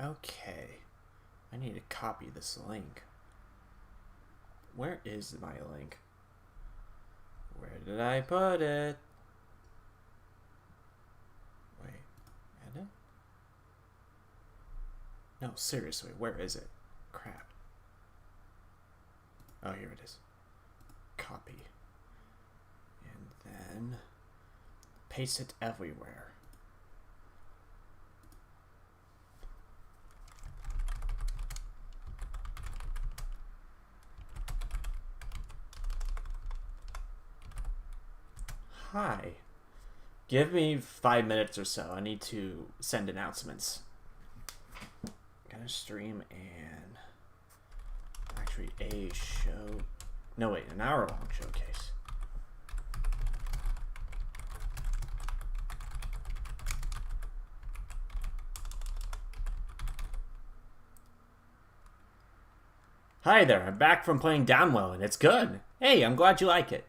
Okay. I need to copy this link. Where is my link? Where did I put it? Wait, edit? No, seriously, where is it? Crap. Oh, here it is. Copy. And then paste it everywhere. Hi. Give me 5 minutes or so. I need to send announcements. Gonna stream and actually a show. No, wait, an hour-long showcase. Hi there, I'm back from playing Downwell and it's good. Hey, I'm glad you like it.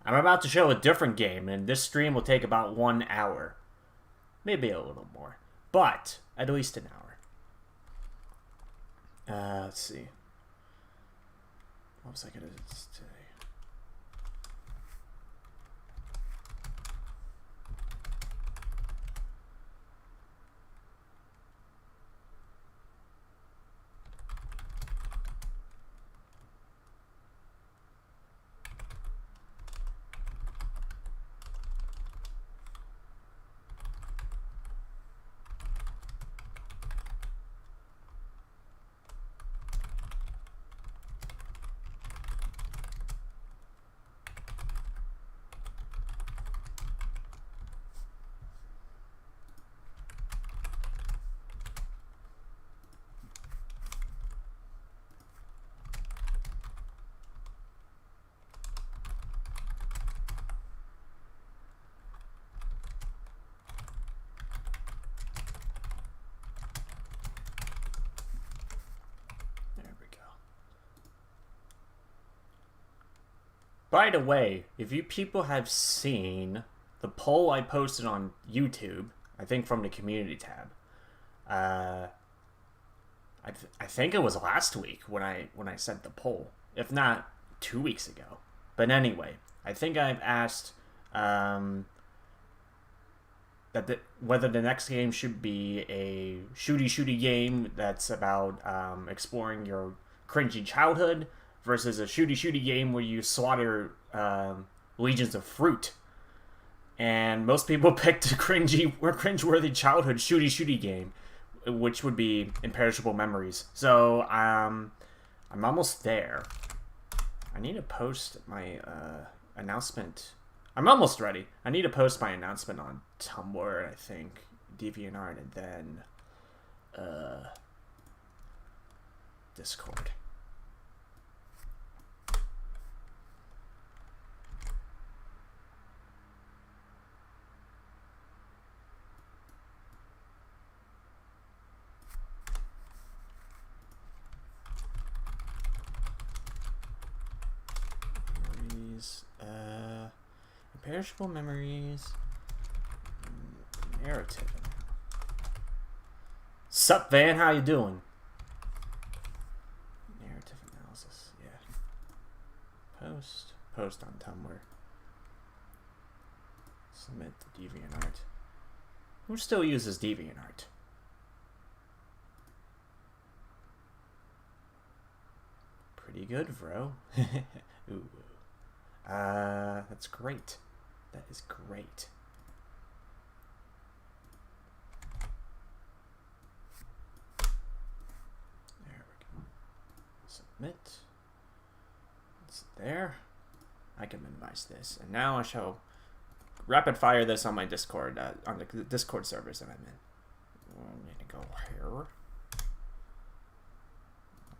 I'm about to show a different game, and this stream will take about 1 hour. Maybe a little more. But, at least an hour. Let's see. What was I going to say? By the way, if you people have seen the poll I posted on YouTube, I think from the community tab, I think it was last week when I sent the poll, if not 2 weeks ago. But anyway, I think I've asked whether the next game should be a shooty-shooty game that's about exploring your cringy childhood, versus a shooty-shooty game where you slaughter legions of fruit. And most people picked a cringeworthy childhood shooty-shooty game, which would be Imperishable Memories. So, I'm almost there. I need to post my announcement. I'm almost ready. I need to post my announcement on Tumblr, I think, DeviantArt, and then Discord. Imperishable Memories. Narrative. Sup, Van? How you doing? Narrative analysis. Yeah. Post on Tumblr. Submit to DeviantArt. Who still uses DeviantArt? Pretty good, bro. Ooh. That's great. That is great. There we go. Submit. It's there. I can minimize this. And now I shall rapid fire this on my Discord, on the Discord servers that I'm in. I need to go here.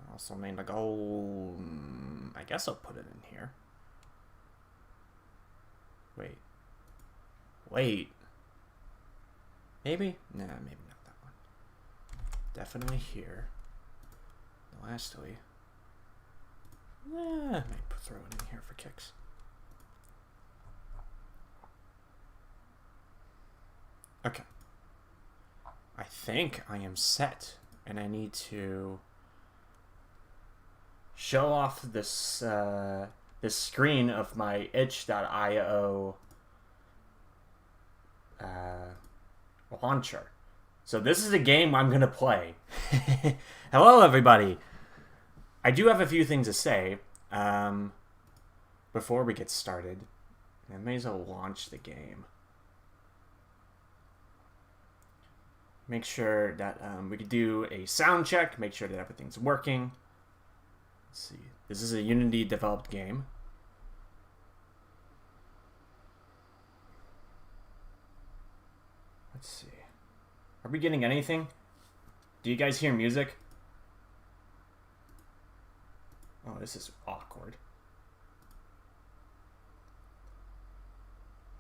I also need to go... I guess I'll put it in here. Wait. Maybe? Nah, maybe not that one. Definitely here. Lastly. I might throw it in here for kicks. Okay. I think I am set and I need to show off this this screen of my itch.io launcher. So this is a game I'm gonna play. Hello, everybody. I do have a few things to say before we get started. I may as well launch the game. Make sure that we could do a sound check. Make sure that everything's working. Let's see. This is a Unity developed game. Let's see. Are we getting anything? Do you guys hear music? Oh, this is awkward.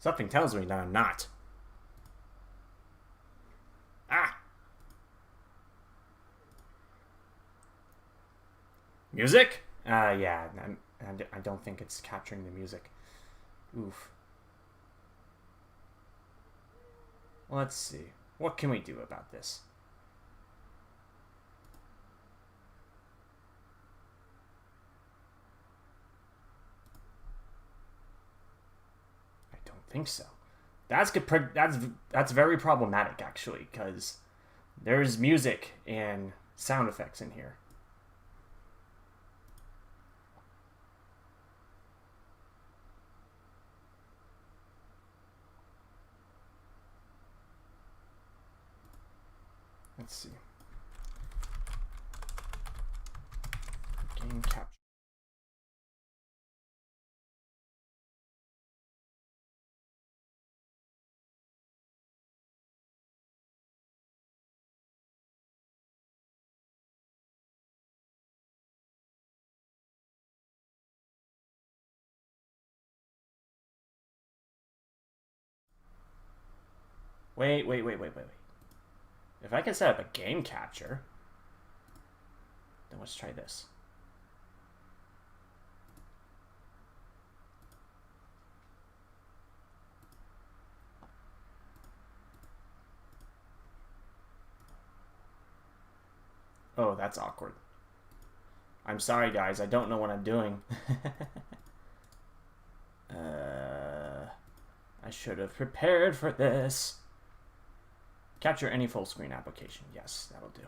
Something tells me that I'm not. Ah! Music? Yeah, I don't think it's capturing the music. Oof. Let's see. What can we do about this? I don't think so. That's very problematic, actually, because there's music and sound effects in here. Let's see. Game capture. Wait. If I can set up a game capture, then let's try this. Oh, that's awkward. I'm sorry, guys. I don't know what I'm doing. I should have prepared for this. Capture any full screen application. Yes, that'll do.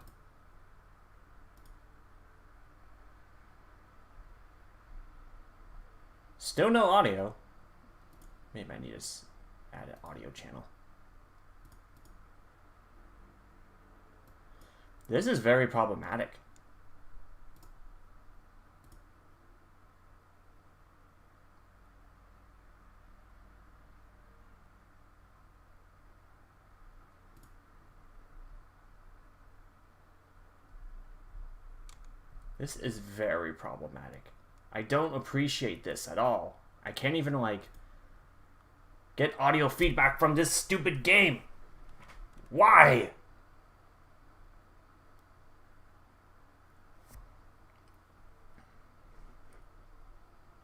Still no audio. Maybe I need to add an audio channel. This is very problematic. This is very problematic. I don't appreciate this at all. I can't even, like, get audio feedback from this stupid game. Why?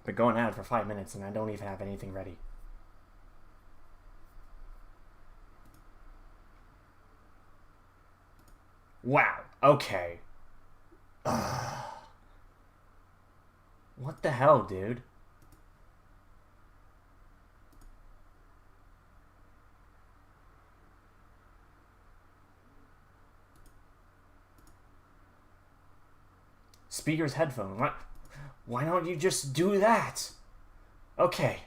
Been going at it for 5 minutes and I don't even have anything ready. Wow. Okay. What the hell, dude? Speaker's headphone. What? Why don't you just do that? Okay.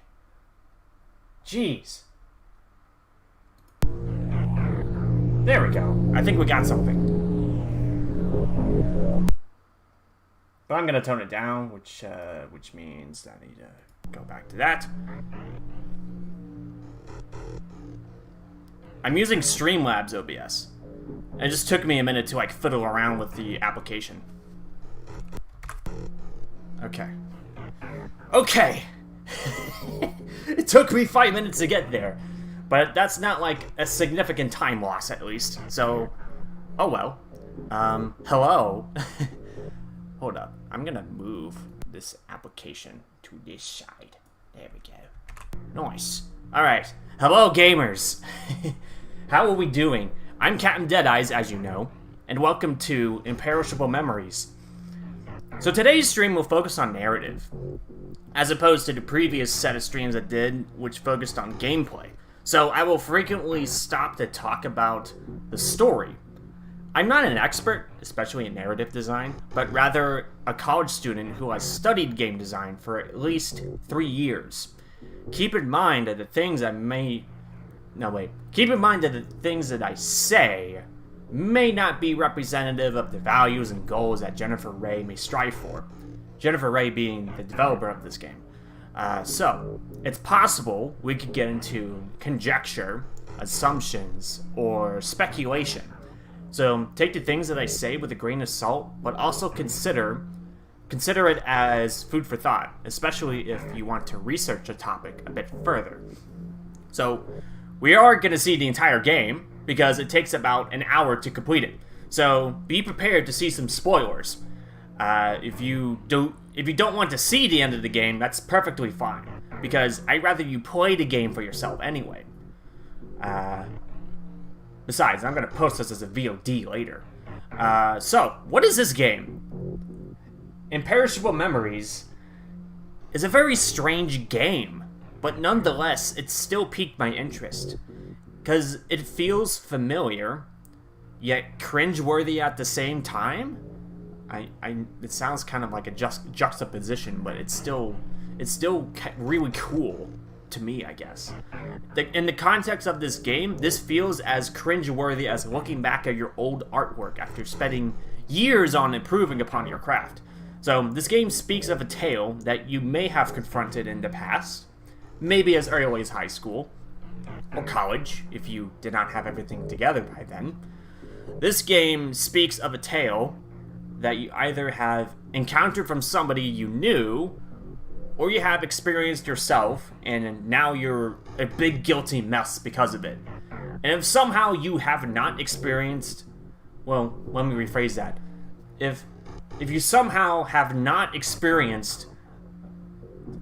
Jeez. There we go. I think we got something. But I'm gonna tone it down, which means I need to go back to that. I'm using Streamlabs OBS. It just took me a minute to like fiddle around with the application. Okay. Okay. It took me 5 minutes to get there, but that's not like a significant time loss, at least. So, oh well. Hello. Hold up. I'm gonna move this application to this side. There we go. Nice. Alright. Hello, gamers. How are we doing? I'm Captain Deadeyes, as you know. and welcome to Imperishable Memories. So today's stream will focus on narrative, as opposed to the previous set of streams I did, which focused on gameplay. So I will frequently stop to talk about the story. I'm not an expert, especially in narrative design, but rather a college student who has studied game design for at least 3 years. Keep in mind that the things I say may not be representative of the values and goals that Jennifer Ray may strive for. Jennifer Ray being the developer of this game. So, it's possible we could get into conjecture, assumptions, or speculation. So, take the things that I say with a grain of salt, but also consider it as food for thought, especially if you want to research a topic a bit further. So, we are going to see the entire game, because it takes about an hour to complete it. So, be prepared to see some spoilers. If you don't want to see the end of the game, that's perfectly fine, because I'd rather you play the game for yourself anyway. Besides, I'm going to post this as a VOD later. So, what is this game? Imperishable Memories is a very strange game, but nonetheless, it still piqued my interest, because it feels familiar, yet cringeworthy at the same time. It sounds kind of like a juxtaposition, but it's still really cool to me, I guess. In the context of this game, this feels as cringeworthy as looking back at your old artwork after spending years on improving upon your craft. So, this game speaks of a tale that you may have confronted in the past, maybe as early as high school, or college, if you did not have everything together by then. This game speaks of a tale that you either have encountered from somebody you knew, or you have experienced yourself, and now you're a big guilty mess because of it. And if somehow you have not experienced... Well, let me rephrase that. If you somehow have not experienced,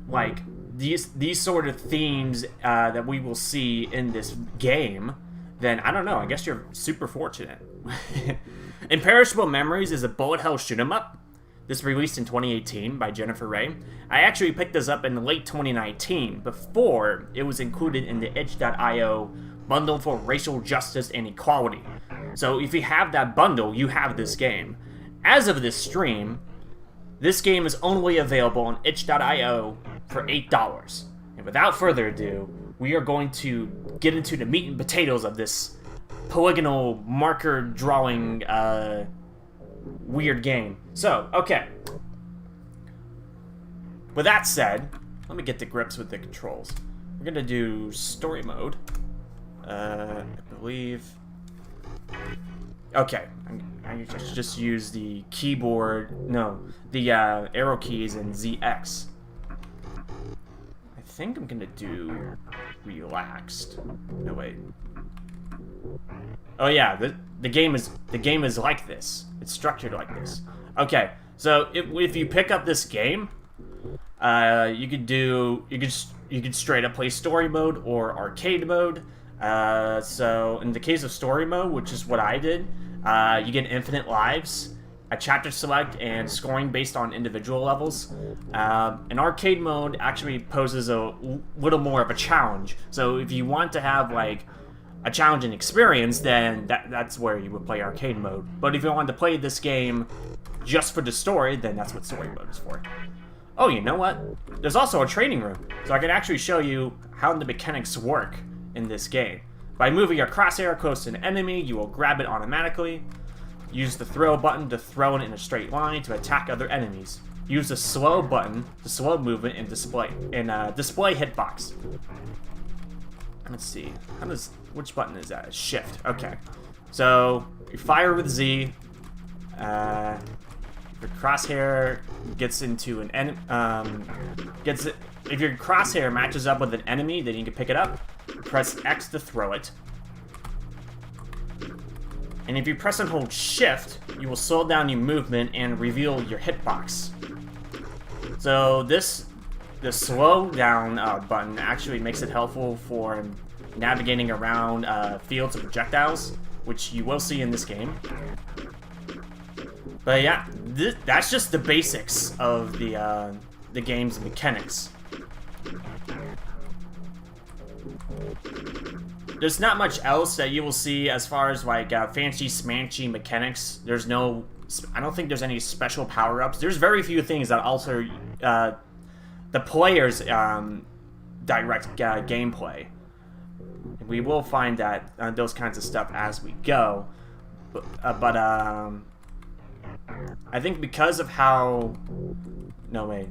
like, these sort of themes that we will see in this game, then I don't know, I guess you're super fortunate. Imperishable Memories is a bullet hell shoot 'em up. This released in 2018 by Jennifer Ray. I actually picked this up in late 2019, before it was included in the itch.io bundle for racial justice and equality. So if you have that bundle, you have this game. As of this stream, this game is only available on itch.io for $8. And without further ado, we are going to get into the meat and potatoes of this polygonal marker drawing weird game. So, okay. With that said, let me get to grips with the controls. We're gonna do story mode. I believe... Okay, I just use the keyboard, the arrow keys and ZX. I think I'm gonna do relaxed. No, wait. Oh yeah, the game is like this. It's structured like this. Okay, so if you pick up this game, you could straight up play story mode or arcade mode. So in the case of story mode, which is what I did, you get infinite lives, a chapter select, and scoring based on individual levels. And arcade mode actually poses a little more of a challenge. So if you want to have like a challenging experience, then that's where you would play arcade mode. But if you want to play this game just for the story, then that's what story mode is for. Oh, you know what? There's also a training room, so I can actually show you how the mechanics work in this game. By moving your crosshair close to an enemy, you will grab it automatically. Use the throw button to throw it in a straight line to attack other enemies. Use the slow button to slow movement and display hitbox. Let's see. Which button is that? Shift. Okay. So you fire with Z. Your crosshair gets into an enemy. If your crosshair matches up with an enemy, then you can pick it up. Press X to throw it. And if you press and hold Shift, you will slow down your movement and reveal your hitbox. So the slow down button actually makes it helpful for navigating around fields of projectiles, which you will see in this game. But yeah, that's just the basics of the game's mechanics. There's not much else that you will see as far as like fancy smanchy mechanics. There's no, I don't think there's any special power-ups. There's very few things that alter the player's direct gameplay. We will find that those kinds of stuff as we go, but I think because of how, no wait,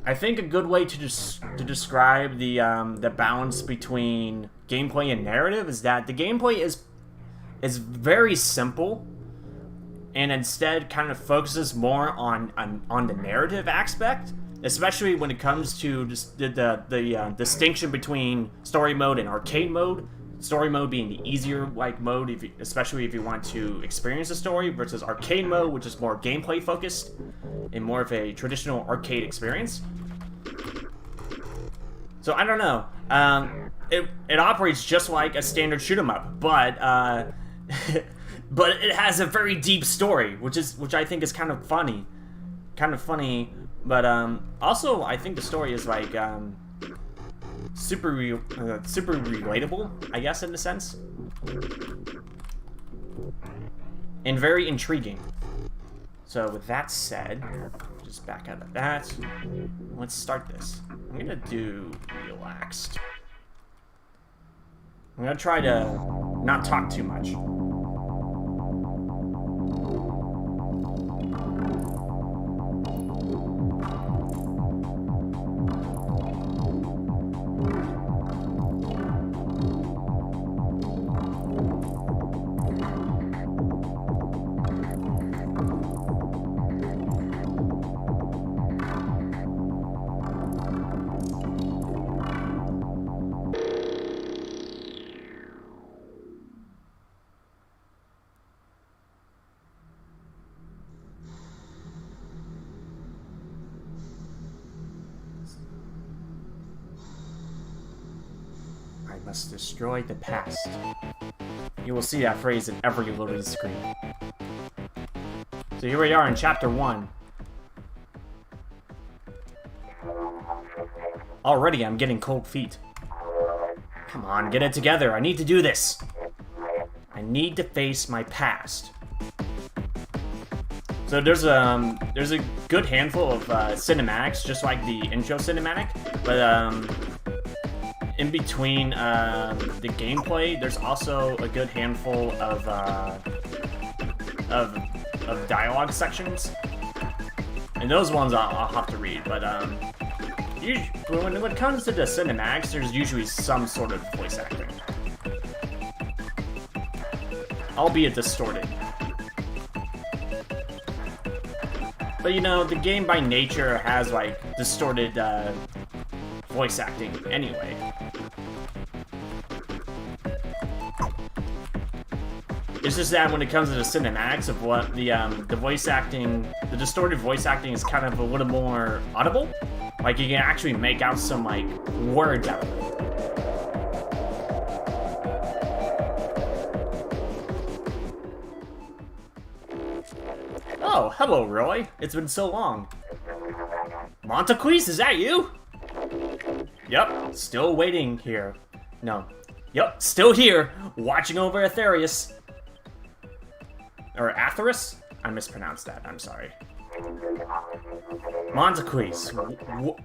I think a good way to describe the balance between gameplay and narrative is that the gameplay is very simple, and instead kind of focuses more on the narrative aspect, especially when it comes to the distinction between story mode and arcade mode. Story mode being the easier like mode, especially if you want to experience the story, versus arcade mode, which is more gameplay focused and more of a traditional arcade experience. So I don't know. It operates just like a standard shoot 'em up, but but it has a very deep story, which I think is kind of funny. But also I think the story is like super relatable, I guess, in a sense, and very intriguing. So with that said, just back out of that, let's start this. I'm gonna do relaxed. I'm gonna try to not talk too much. Must destroy the past. You will see that phrase in every loading screen. So here we are in Chapter 1. Already I'm getting cold feet. Come on, get it together. I need to do this. I need to face my past. So there's a good handful of cinematics, just like the intro cinematic, but in between the gameplay, there's also a good handful of dialogue sections, and those ones I'll have to read. But when it comes to the cinematics, there's usually some sort of voice acting, albeit distorted. But you know, the game by nature has like distorted voice acting anyway. It's just that when it comes to the cinematics of what the voice acting, the distorted voice acting is kind of a little more audible. Like you can actually make out some like words out of it. Oh, hello, Roy. It's been so long. Montequise, is that you? Yep, still waiting here. No. Yep, still here, watching over Aetherius. Or Aetherius? I mispronounced that, I'm sorry. Montequise,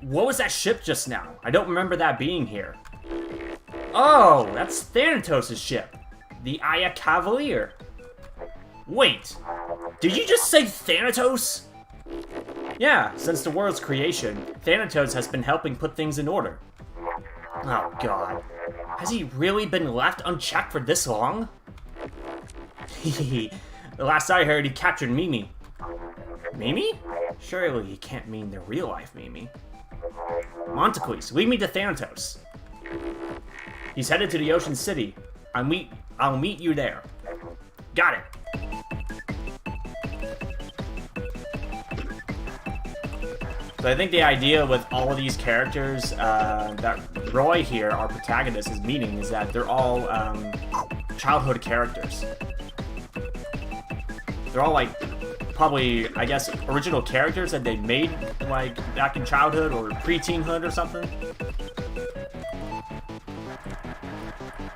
what was that ship just now? I don't remember that being here. Oh, that's Thanatos' ship. The Aya Cavalier. Wait, did you just say Thanatos? Yeah, since the world's creation, Thanatos has been helping put things in order. Oh god, has he really been left unchecked for this long? The last I heard, he captured Mimi. Mimi? Surely he can't mean the real-life Mimi. Montequise, lead me to Thanatos. He's headed to the Ocean City. I'll meet you there. Got it. So I think the idea with all of these characters that Roy here, our protagonist, is meeting is that they're all childhood characters. They're all like probably, I guess, original characters that they made like back in childhood or pre-teenhood or something.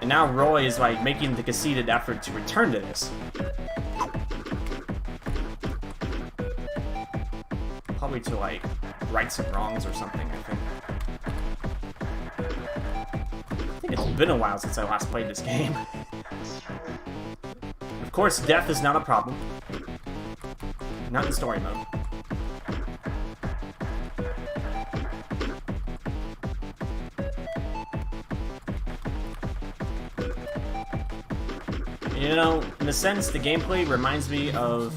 And now Roy is like making the conceited effort to return to this. Probably to like right some wrongs or something, I think. I think it's been a while since I last played this game. Of course, death is not a problem. Not in story mode. You know, in a sense, the gameplay reminds me of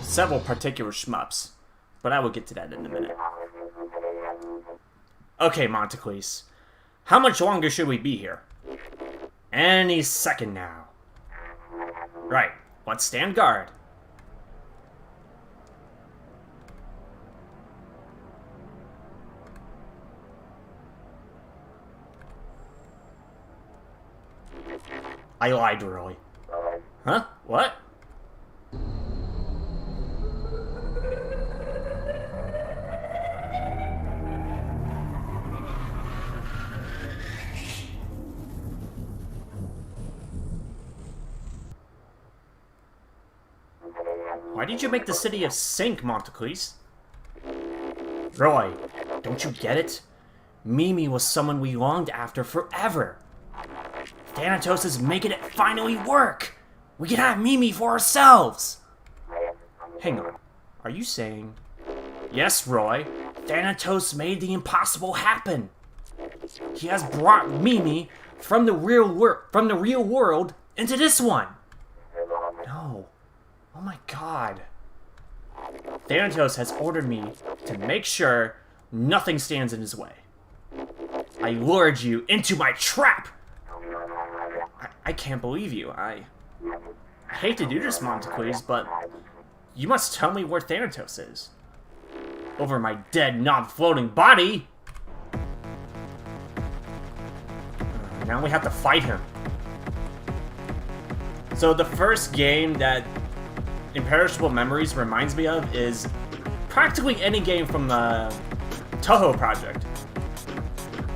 several particular shmups, but I will get to that in a minute. Okay, Montequise, how much longer should we be here? Any second now. Right, let's stand guard. I lied, Roy. Huh? What? Why did you make the city a sink, Montequise? Roy, don't you get it? Mimi was someone we longed after forever. Thanatos is making it finally work! We can have Mimi for ourselves! Hang on, are you saying... Yes, Roy, Thanatos made the impossible happen! He has brought Mimi from the real world into this one! No. Oh my god. Thanatos has ordered me to make sure nothing stands in his way. I lured you into my trap! I can't believe you. I hate to do this, Montequise, but you must tell me where Thanatos is. Over my dead, non-floating body! Now we have to fight him. So the first game that Imperishable Memories reminds me of is practically any game from the Toho project.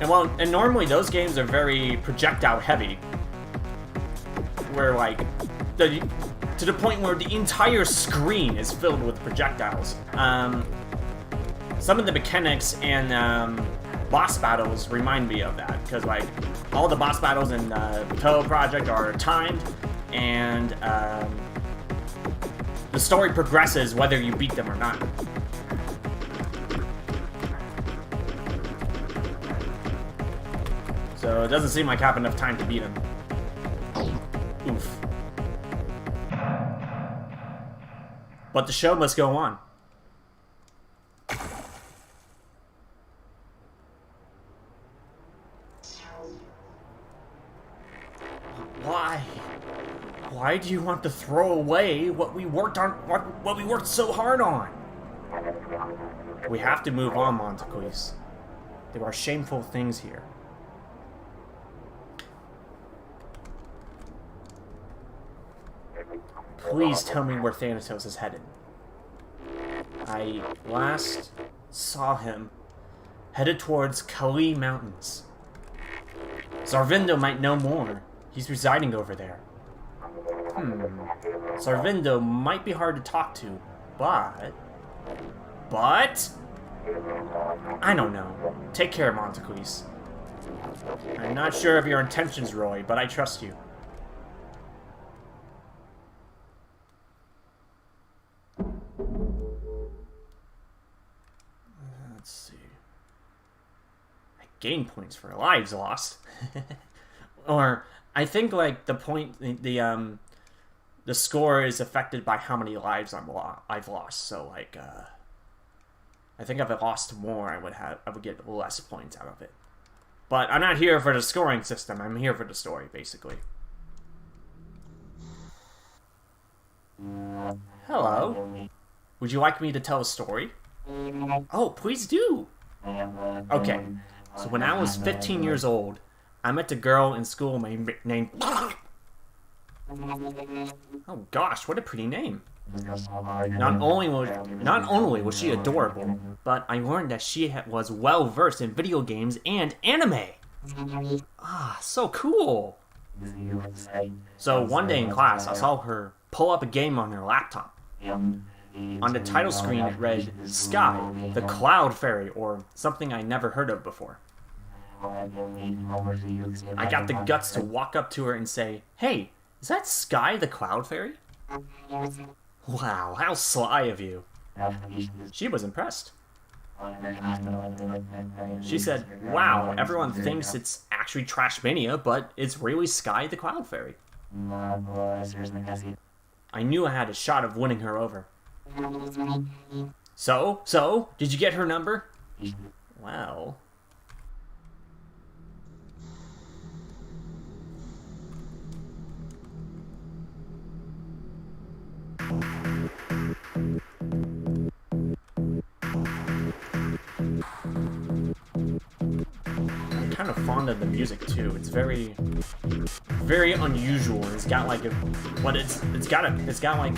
And normally those games are very projectile heavy. Where like, to the point where the entire screen is filled with projectiles. Some of the mechanics and boss battles remind me of that, because like all the boss battles in the Toho project are timed, and the story progresses whether you beat them or not. So it doesn't seem like I have enough time to beat him. Oof. But the show must go on. Why? Why do you want to throw away what we worked on, what we worked so hard on? We have to move on, Montequise. There are shameful things here. Please tell me where Thanatos is headed. I last saw him headed towards Kali Mountains. Sarvindo might know more. He's residing over there. Sarvindo might be hard to talk to, but... I don't know. Take care, Montequise. I'm not sure of your intentions, Roy, but I trust you. Let's see. I gain points for lives lost. Or, I think, like, the point... The score is affected by how many lives I've lost. So, like, I think if I lost more, I would get less points out of it. But I'm not here for the scoring system. I'm here for the story, basically. Hello. Would you like me to tell a story? Oh, please do. Okay. So when I was 15 years old, I met a girl in school named... Oh gosh, what a pretty name. Not only was she adorable, but I learned that she was well versed in video games and anime. Ah, so cool. So one day in class, I saw her pull up a game on her laptop. On the title screen, it read Sky, the Cloud Fairy, or something I never heard of before. I got the guts to walk up to her and say, "Hey, is that Sky, the Cloud Fairy?" Wow, how sly of you. She was impressed. She said, "Wow, everyone thinks it's actually Trashmania, but it's really Sky, the Cloud Fairy." I knew I had a shot of winning her over. So, did you get her number? Well... I'm kind of fond of the music too. It's very unusual. It's got like it's got like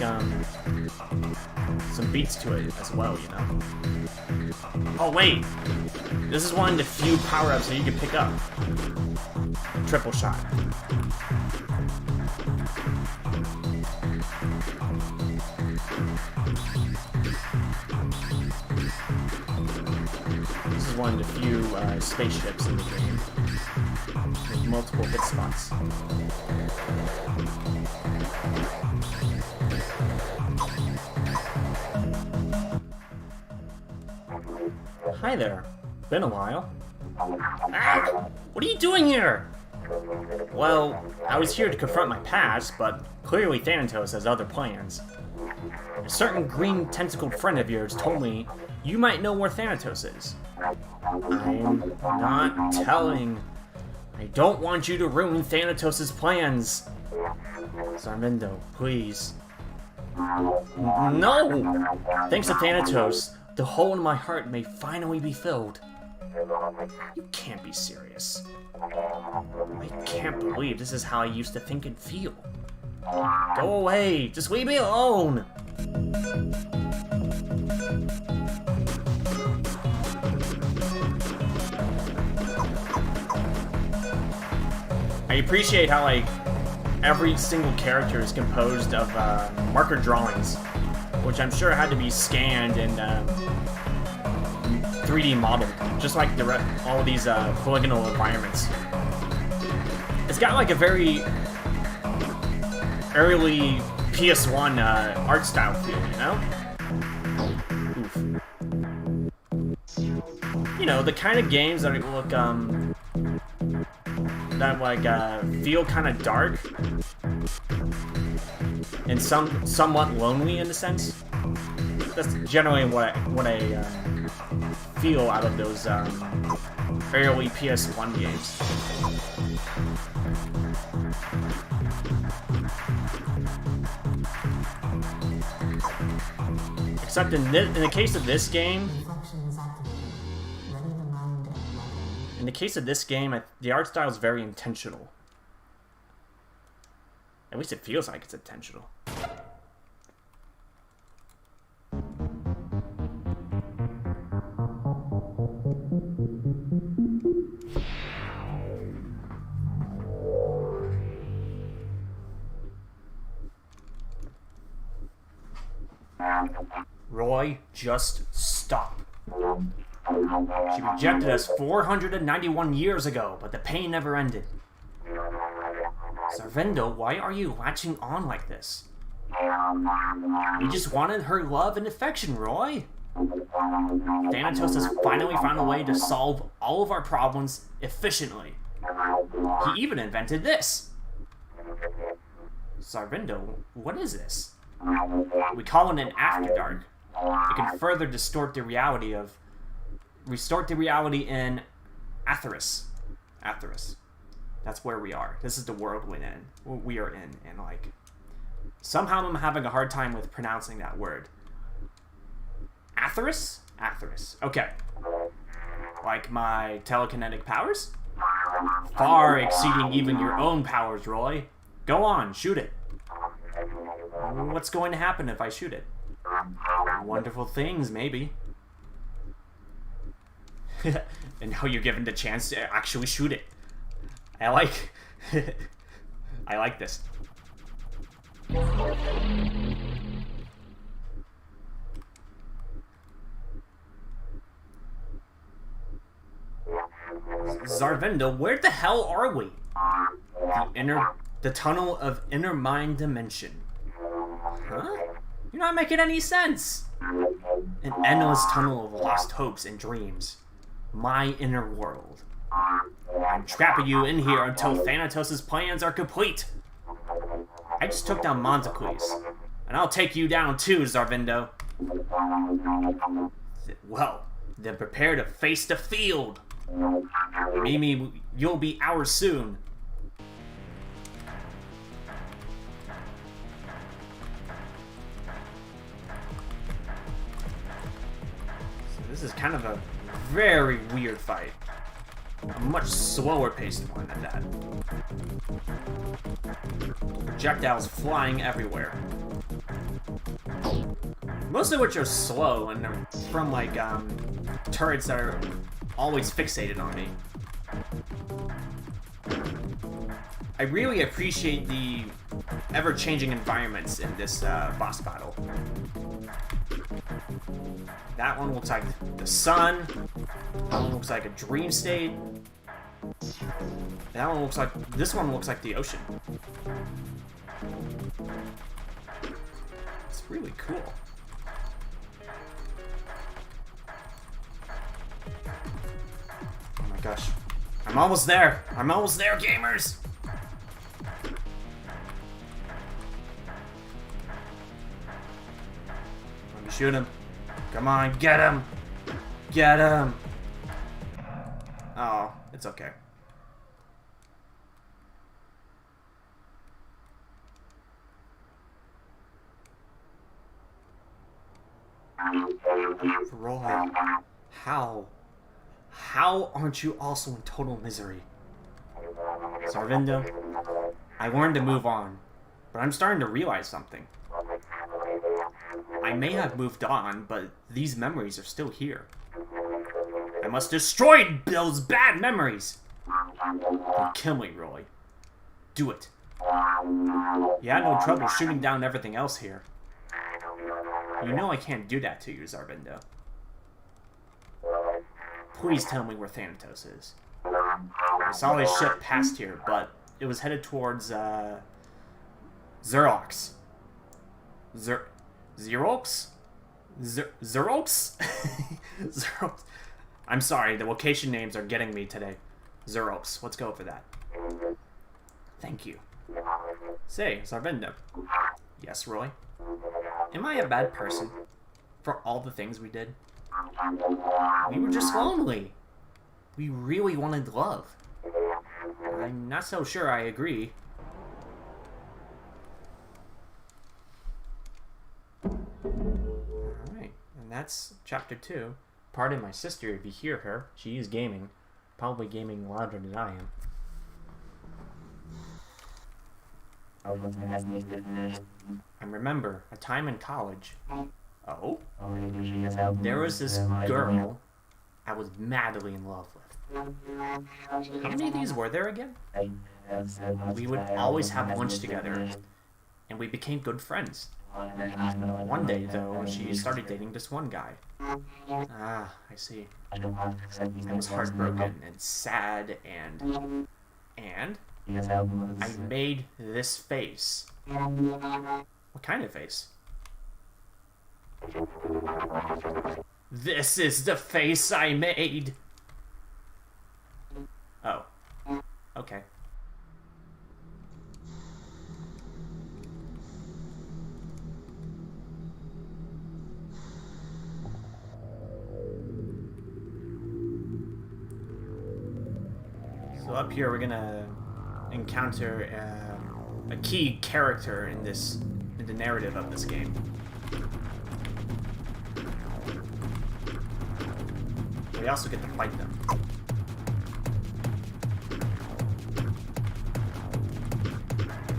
some beats to it as well, you know. Oh wait, this is one of the few power-ups that you can pick up. Triple shot. This is one of the few spaceships in the game with multiple hit spots. Hi there. Been a while. Ah! What are you doing here? Well, I was here to confront my past, but clearly Thanatos has other plans. A certain green tentacled friend of yours told me you might know where Thanatos is. I'm not telling. I don't want you to ruin Thanatos' plans. Sarmindo, please. No! Thanks to Thanatos, the hole in my heart may finally be filled. You can't be serious. I can't believe this is how I used to think and feel. Go away! Just leave me alone! I appreciate how, like, every single character is composed of marker drawings, which I'm sure had to be scanned and 3D modeled, just like all of these polygonal environments. It's got like a very early PS1 art style feel, you know? Oof. You know, the kind of games that look feel kind of dark and somewhat lonely in a sense. That's generally what I feel out of those early PS1 games. Except in the case of this game, the art style is very intentional. At least it feels like it's intentional. Roy, just stop. She rejected us 491 years ago, but the pain never ended. Sarvindo, why are you latching on like this? We just wanted her love and affection, Roy. Thanatos has finally found a way to solve all of our problems efficiently. He even invented this. Sarvindo, what is this? We call it an After Dark. It can further restore the reality in Atheris. Atheris. That's where we are. This is the world we are in, and like somehow I'm having a hard time with pronouncing that word. Atheris? Atheris. Okay. Like my telekinetic powers? Far exceeding even your own powers, Roy. Go on, shoot it. What's going to happen if I shoot it? Wonderful things, maybe. And now you're given the chance to actually shoot it. I like... I like this. Zarvenda, where the hell are we? The tunnel of inner mind dimension. Huh? You're not making any sense. An endless tunnel of lost hopes and dreams. My inner world. I'm trapping you in here until Thanatos' plans are complete. I just took down Montecues, and I'll take you down too, Zarvindo. Well, then prepare to face the field. Mimi, you'll be ours soon. So this is kind of a very weird fight. A much slower paced one at that. Projectiles flying everywhere. Most of which are slow and they're from like turrets that are always fixated on me. I really appreciate the ever-changing environments in this boss battle. That one looks like the sun. That one looks like a dream state. That one looks like... This one looks like the ocean. It's really cool. Oh my gosh. I'm almost there! I'm almost there, gamers! Let me shoot him. Come on, get him! Get him! Oh, it's okay. Roy, how? How aren't you also in total misery? Zarvindo, I learned to move on, but I'm starting to realize something. I may have moved on, but these memories are still here. I must destroy those bad memories! Don't kill me, Roy. Do it. You had no trouble shooting down everything else here. You know I can't do that to you, Zarvindo. Please tell me where Thanatos is. I saw his ship past here, but it was headed towards, Xerox. Xerox? Xerox? Xerox. I'm sorry, the location names are getting me today. Xerox, let's go for that. Thank you. Say, Zarvindo. Yes, Roy? Am I a bad person for all the things we did? We were just lonely. We really wanted love. I'm not so sure I agree. Alright, and that's chapter 2. Pardon my sister if you hear her. She is gaming. Probably gaming louder than I am. I remember a time in college. Oh? There was this girl I was madly in love with. How many of these were there again? We would always have lunch together, and we became good friends. One day, though, she started dating this one guy. Ah, I see. I was heartbroken and sad and I made this face. What kind of face? This is the face I made! Oh. Okay. So up here we're gonna encounter a key character in the narrative of this game. We also get to fight them.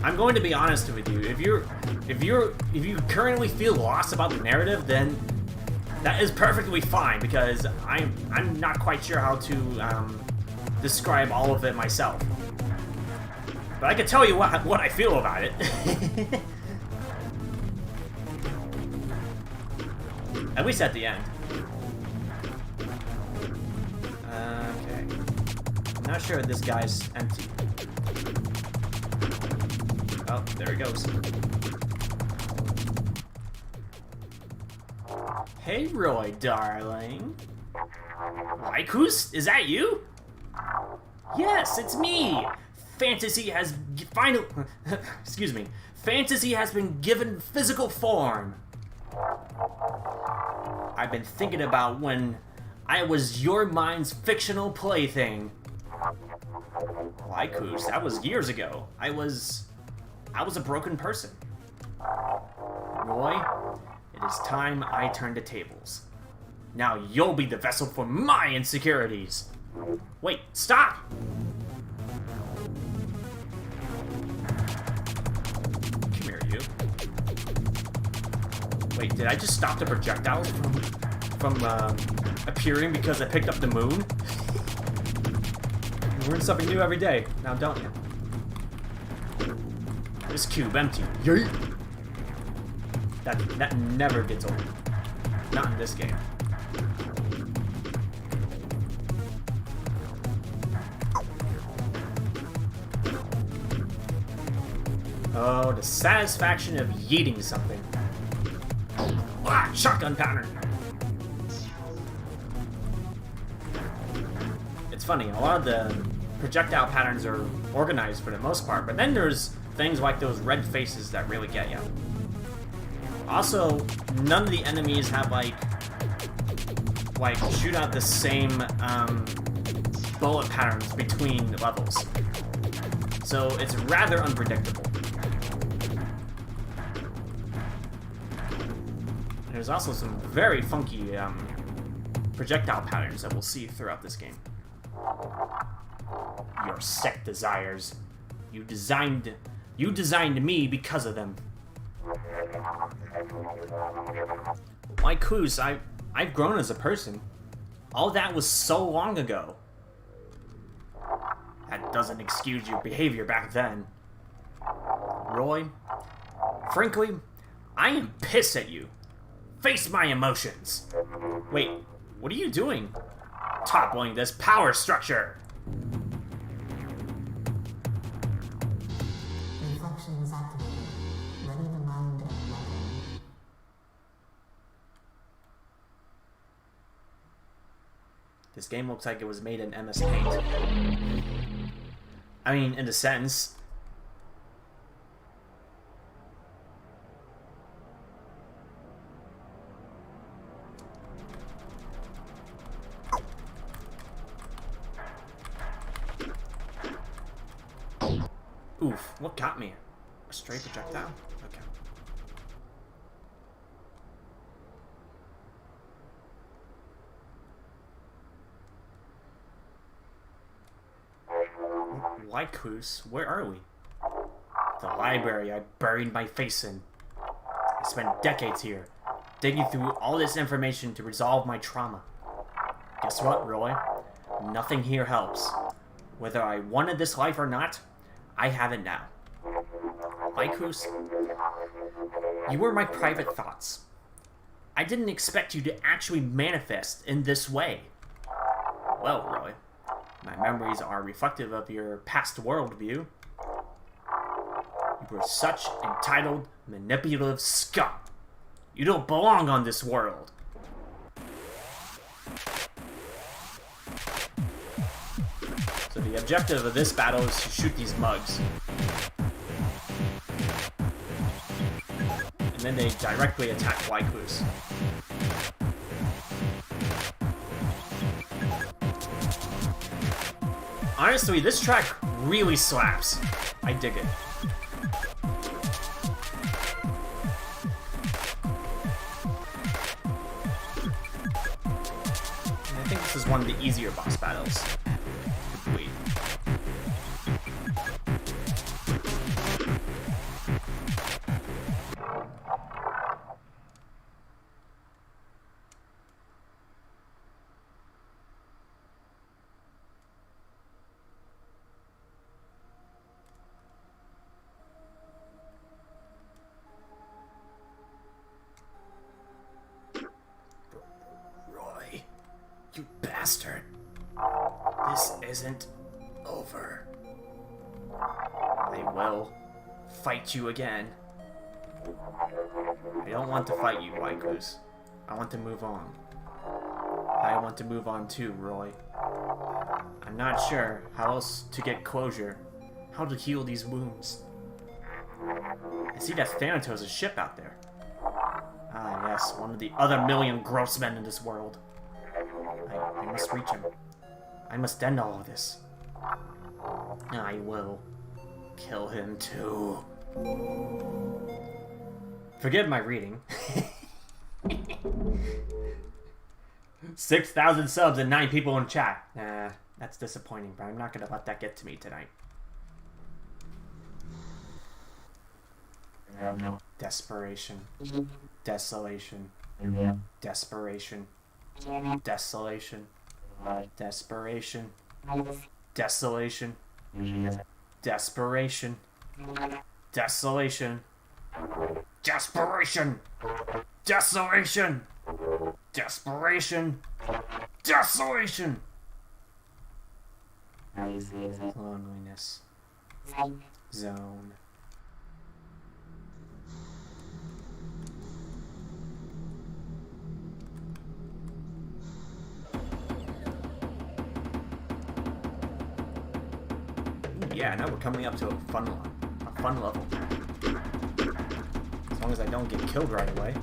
I'm going to be honest with you. If you currently feel lost about the narrative, then that is perfectly fine, because I'm not quite sure how to describe all of it myself. But I can tell you what I feel about it. At least at the end. Okay. I'm not sure if this guy's empty. Oh, there he goes. Hey, Roy, darling. Lycus, is that you? Yes, it's me. Fantasy has finally... Excuse me. Fantasy has been given physical form. I've been thinking about when I was your mind's fictional plaything. Lycus, that was years ago. I was a broken person. Roy, it is time I turn the tables. Now you'll be the vessel for my insecurities. Wait, stop! Come here, you. Wait, did I just stop the projectiles from appearing because I picked up the moon? You learn something new every day, now don't you? This cube empty. Yeet. That never gets old. Not in this game. Oh, the satisfaction of yeeting something. Ah, shotgun pattern. It's funny, a lot of the projectile patterns are organized for the most part, but then there's things like those red faces that really get you. Also, none of the enemies have like shoot out the same bullet patterns between levels. So it's rather unpredictable. There's also some very funky projectile patterns that we'll see throughout this game. Your sick desires. You designed me because of them. Lycus, I've grown as a person. All that was so long ago. That doesn't excuse your behavior back then. Roy, frankly, I am pissed at you. Face my emotions. Wait, what are you doing? Toppling this power structure. Reflection is activated. Ready the mind and weapon. This game looks like it was made in MS Paint. I mean, in a sense. Oof, what got me? A stray projectile? Okay. Lycus, where are we? The library I buried my face in. I spent decades here, digging through all this information to resolve my trauma. Guess what, Roy? Nothing here helps. Whether I wanted this life or not, I have it now. Lycus, you were my private thoughts. I didn't expect you to actually manifest in this way. Well, Roy, my memories are reflective of your past worldview. You were such entitled, manipulative scum. You don't belong on this world. So the objective of this battle is to shoot these mugs. And then they directly attack Lycus. Honestly, this track really slaps. I dig it. And I think this is one of the easier boss battles. bastard. This isn't over. I will fight you again. I don't want to fight you, White Goose. I want to move on. I want to move on too, Roy. I'm not sure how else to get closure. How to heal these wounds. I see that Thanatos' ship out there. Ah, yes, one of the other million gross men in this world. I must reach him. I must end all of this. I will kill him too. Forgive my reading. 6,000 subs and 9 people in chat. Nah, that's disappointing, but I'm not gonna let that get to me tonight. Desperation. Desolation. Desperation. Desolation. Desperation. Desolation. Desperation. Desolation. Desperation. Desolation. Desperation. Desolation. Loneliness. Zone. Yeah, now we're coming up to a fun level. As long as I don't get killed right away.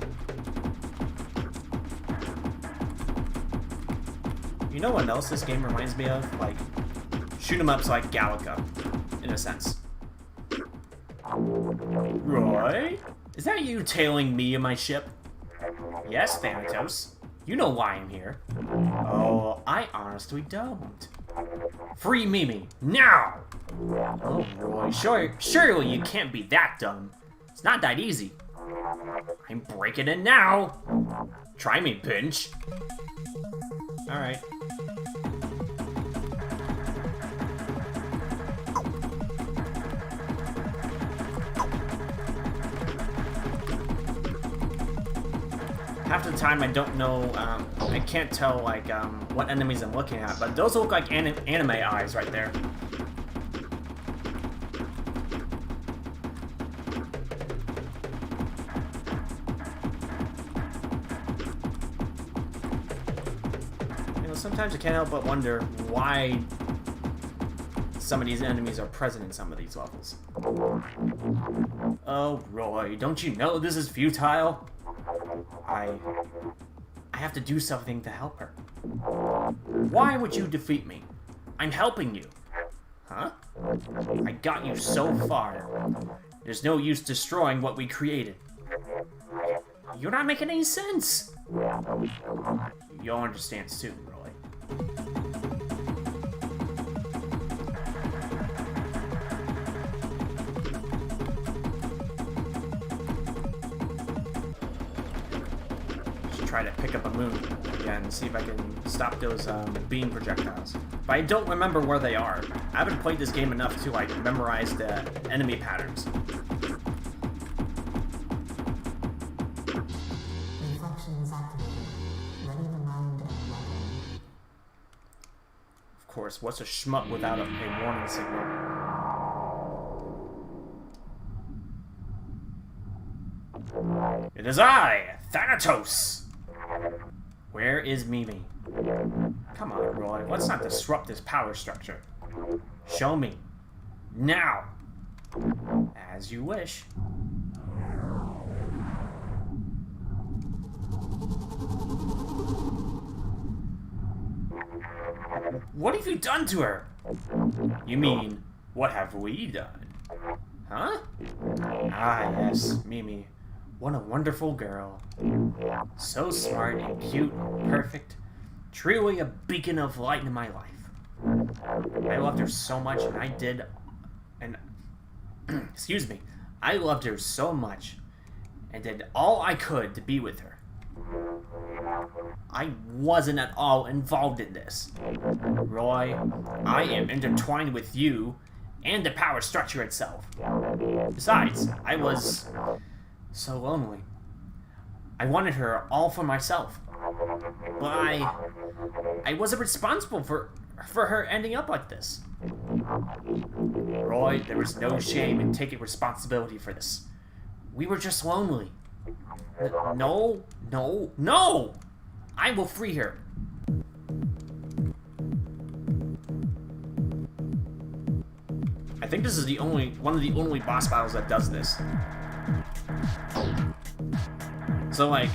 You know what else this game reminds me of? Like, shoot 'em ups like Galaga, in a sense. Roy? Is that you tailing me and my ship? Yes, Thanatos. You know why I'm here. Oh, I honestly don't. Free Mimi, now! Oh, Roy, surely you can't be that dumb. It's not that easy. I'm breaking in now. Try me, Pinch. Alright. Half the time I don't know, I can't tell, like, what enemies I'm looking at, but those look like anime eyes right there. You know, sometimes I can't help but wonder why some of these enemies are present in some of these levels. Oh, Roy, don't you know this is futile? I have to do something to help her. Why would you defeat me? I'm helping you. Huh? I got you so far. There's no use destroying what we created. You're not making any sense. You'll understand soon, Roy. Try to pick up a moon again and see if I can stop those beam projectiles. But I don't remember where they are. I haven't played this game enough to like memorize the enemy patterns. Reflections activated. Ready reminder. Of course, what's a shmup without a warning signal? It is I, Thanatos! Where is Mimi? Come on, Roy. Let's not disrupt this power structure. Show me. Now! As you wish. What have you done to her? You mean, what have we done? Huh? Ah, yes, Mimi. What a wonderful girl. So smart and cute and perfect. Truly a beacon of light in my life. I loved her so much and excuse me. I loved her so much and did all I could to be with her. I wasn't at all involved in this. Roy, I am intertwined with you and the power structure itself. Besides, I was so lonely. I wanted her all for myself. But I I wasn't responsible for her ending up like this. Roy, there was no shame in taking responsibility for this. We were just lonely. No! I will free her. I think this is one of the only boss battles that does this. So like,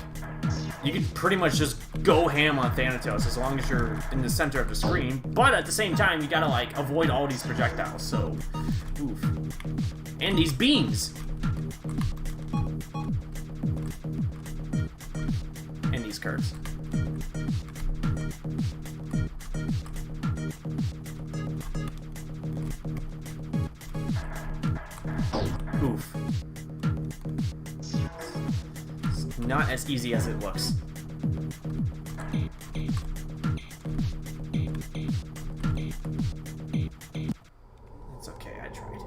you can pretty much just go ham on Thanatos as long as you're in the center of the screen, but at the same time, you gotta like avoid all these projectiles, so, oof. And these beams! And these curves. Oof. It's not as easy as it looks. It's okay, I tried.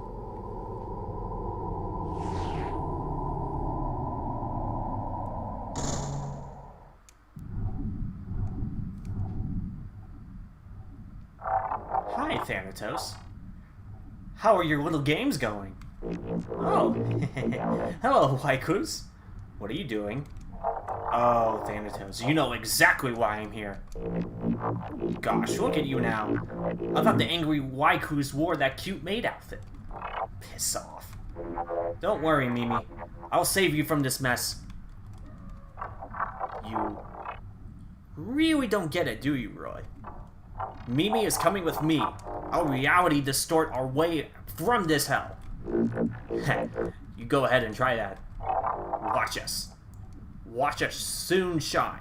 Hi, Thanatos. How are your little games going? Oh, hello, Haikus. What are you doing? Oh, Thanatos, you know exactly why I'm here. Gosh, look at you now. I thought the angry Waikus wore that cute maid outfit. Piss off. Don't worry, Mimi. I'll save you from this mess. You really don't get it, do you, Roy? Mimi is coming with me. I'll reality distort our way from this hell. You go ahead and try that. Watch us. Watch us soon shine.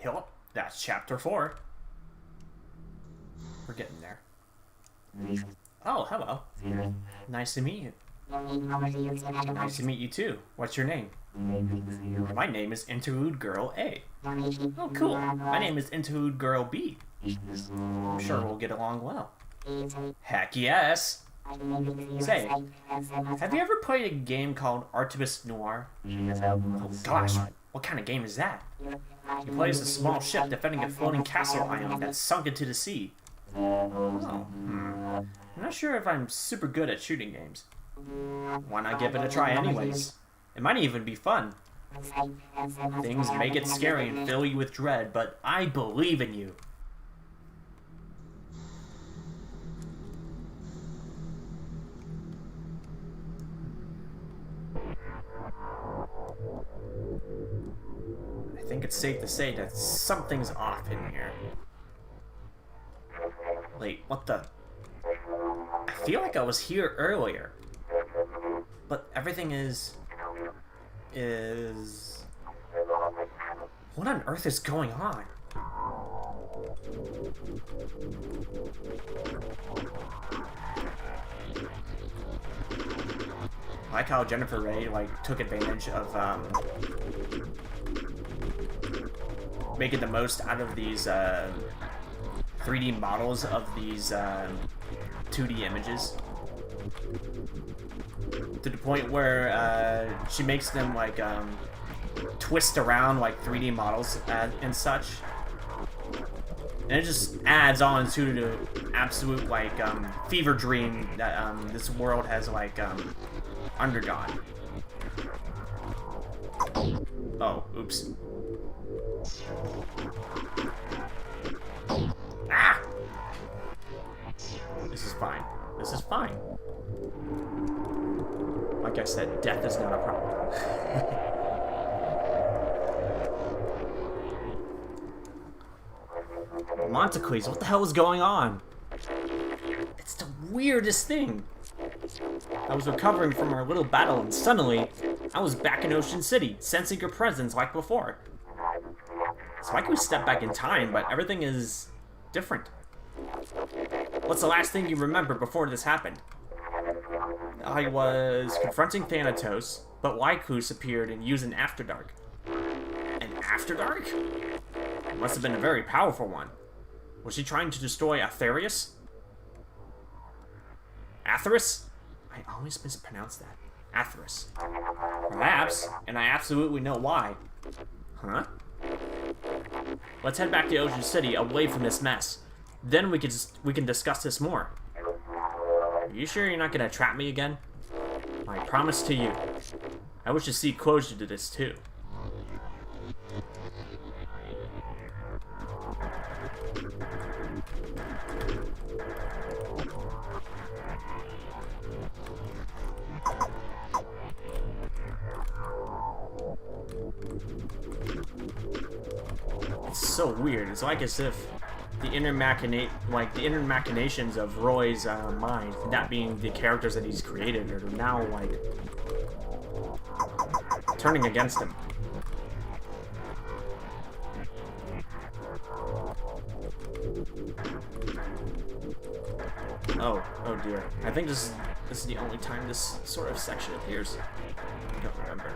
Yup, that's chapter 4. We're getting there. Oh, hello. Nice to meet you. Nice to meet you too. What's your name? My name is Interlude Girl A. Oh, cool. My name is Interlude Girl B. I'm sure we'll get along well. Heck yes! Say, have you ever played a game called Artemis Noir? Oh gosh, what kind of game is that? You play as a small ship defending a floating castle island that's sunk into the sea. Oh, I'm not sure if I'm super good at shooting games. Why not give it a try anyways? It might even be fun. Things may get scary and fill you with dread, but I believe in you. I think it's safe to say that something's off in here. Wait, what the? I feel like I was here earlier. But everything is... What on earth is going on? I like how Jennifer Ray like took advantage of making the most out of these 3D models of these 2D images, to the point where she makes them like twist around like 3D models and such. And it just adds on to the absolute like fever dream that this world has like undergone. Oh, oops. Ah! This is fine. This is fine. Like I said, death is not a problem. Montequez, what the hell is going on? It's the weirdest thing. I was recovering from our little battle and suddenly, I was back in Ocean City, sensing your presence like before. It's like we stepped back in time, but everything is different. What's the last thing you remember before this happened? I was confronting Thanatos, but Lycus appeared and used an After Dark. An After Dark? It must have been a very powerful one. Was she trying to destroy Aetherius? Aetherius? I always mispronounce that. Aetherius. Perhaps, and I absolutely know why. Huh? Let's head back to Ocean City, away from this mess. Then we can discuss this more. Are you sure you're not gonna trap me again? I promise to you. I wish to see closure to this too. It's so weird. It's like as if the inner machinations of Roy's mind, that being the characters that he's created, are now like turning against him. Oh dear. I think this is the only time this sort of section appears. I don't remember.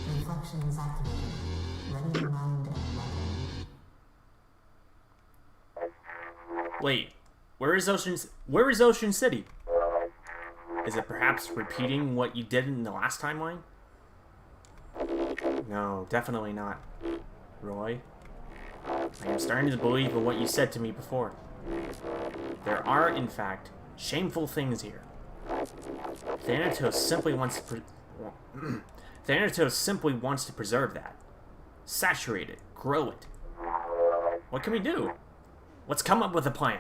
Reflections activated. Ready to mind and weapon. Wait, where is Ocean City? Is it perhaps repeating what you did in the last timeline? No, definitely not. Roy, I am starting to believe in what you said to me before. There are, in fact, shameful things here. Thanatos simply wants to preserve that. Saturate it, grow it. What can we do? Let's come up with a plan.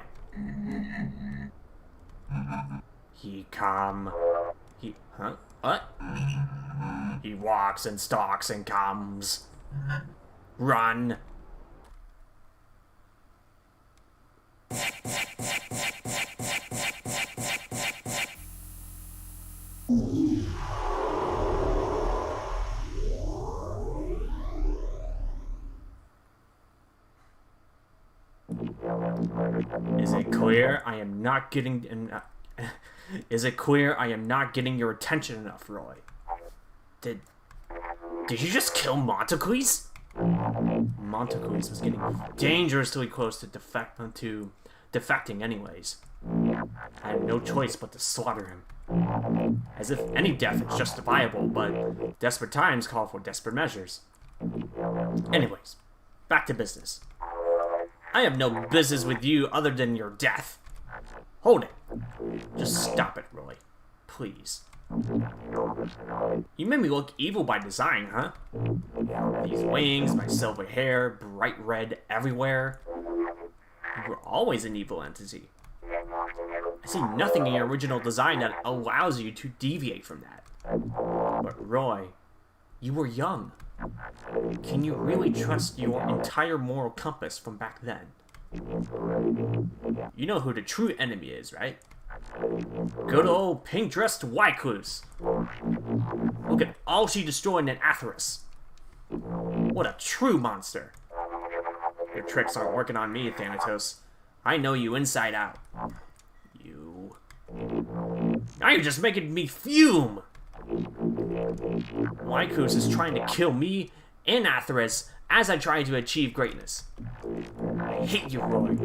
What? He walks and stalks and comes. Run. Is it clear I am not getting your attention enough, Roy? Did you just kill Montequez? Montequez was getting dangerously close to defecting anyways. I had no choice but to slaughter him. As if any death is justifiable, but desperate times call for desperate measures. Anyways, back to business. I have no business with you other than your death. Hold it. Just stop it, Roy. Please. You made me look evil by design, huh? These wings, my silver hair, bright red everywhere. You were always an evil entity. I see nothing in your original design that allows you to deviate from that. But Roy, you were young. Can you really trust your entire moral compass from back then? You know who the true enemy is, right? Good old pink-dressed Waikus. Look at all she destroyed in Atheris. What a true monster. Your tricks aren't working on me, Thanatos. I know you inside out. You... Now you're just making me fume! Waikus is trying to kill me and Atheris as I try to achieve greatness. I hate you, Roy.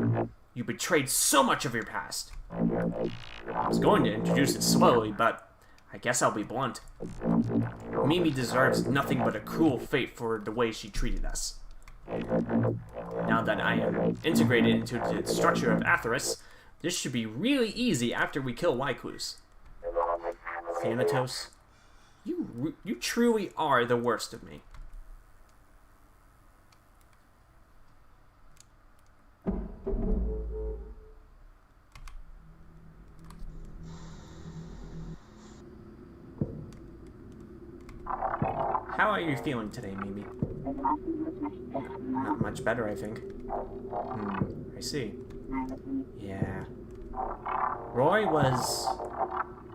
You betrayed so much of your past. I was going to introduce it slowly, but I guess I'll be blunt. Mimi deserves nothing but a cruel fate for the way she treated us. Now that I am integrated into the structure of Atheris, this should be really easy after we kill Waikus. Thanatos, you truly are the worst of me. How are you feeling today, Mimi? Not much better, I think. I see. Yeah. Roy was...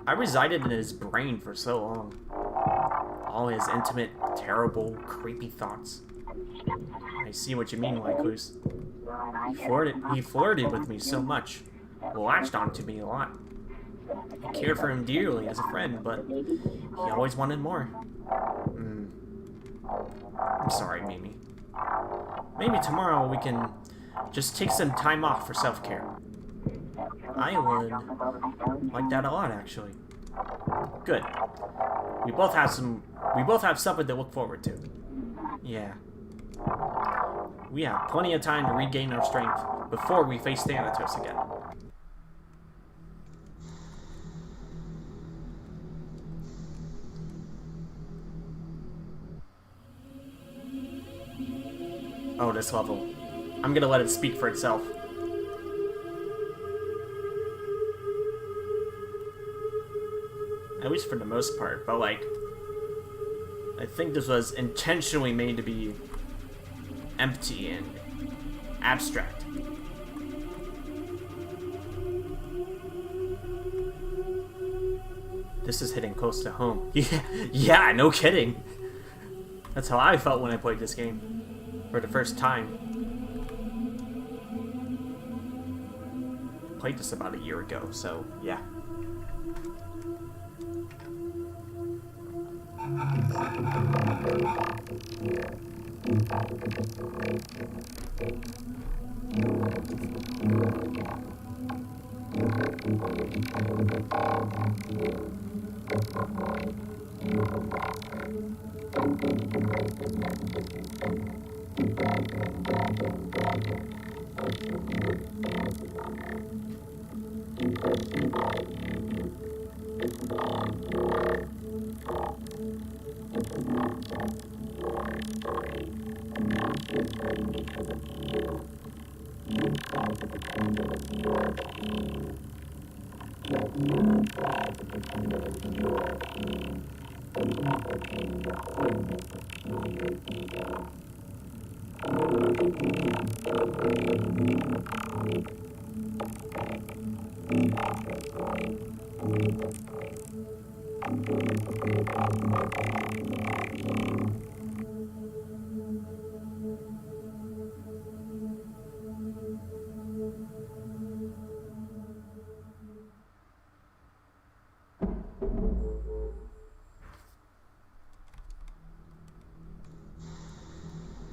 I resided in his brain for so long. All his intimate, terrible, creepy thoughts. I see what you mean, Waikus. He flirted with me so much. Latched onto me a lot. I cared for him dearly as a friend, but he always wanted more. I'm sorry, Mimi. Maybe tomorrow we can just take some time off for self-care. I would like that a lot, actually. Good. We both have something to look forward to. Yeah. We have plenty of time to regain our strength before we face Thanatos again. Oh, this level. I'm gonna let it speak for itself. At least for the most part, but like... I think this was intentionally made to be empty and abstract. This is hitting close to home. Yeah, no kidding. That's how I felt when I played this game. For the first time. Played this about a year ago, so yeah.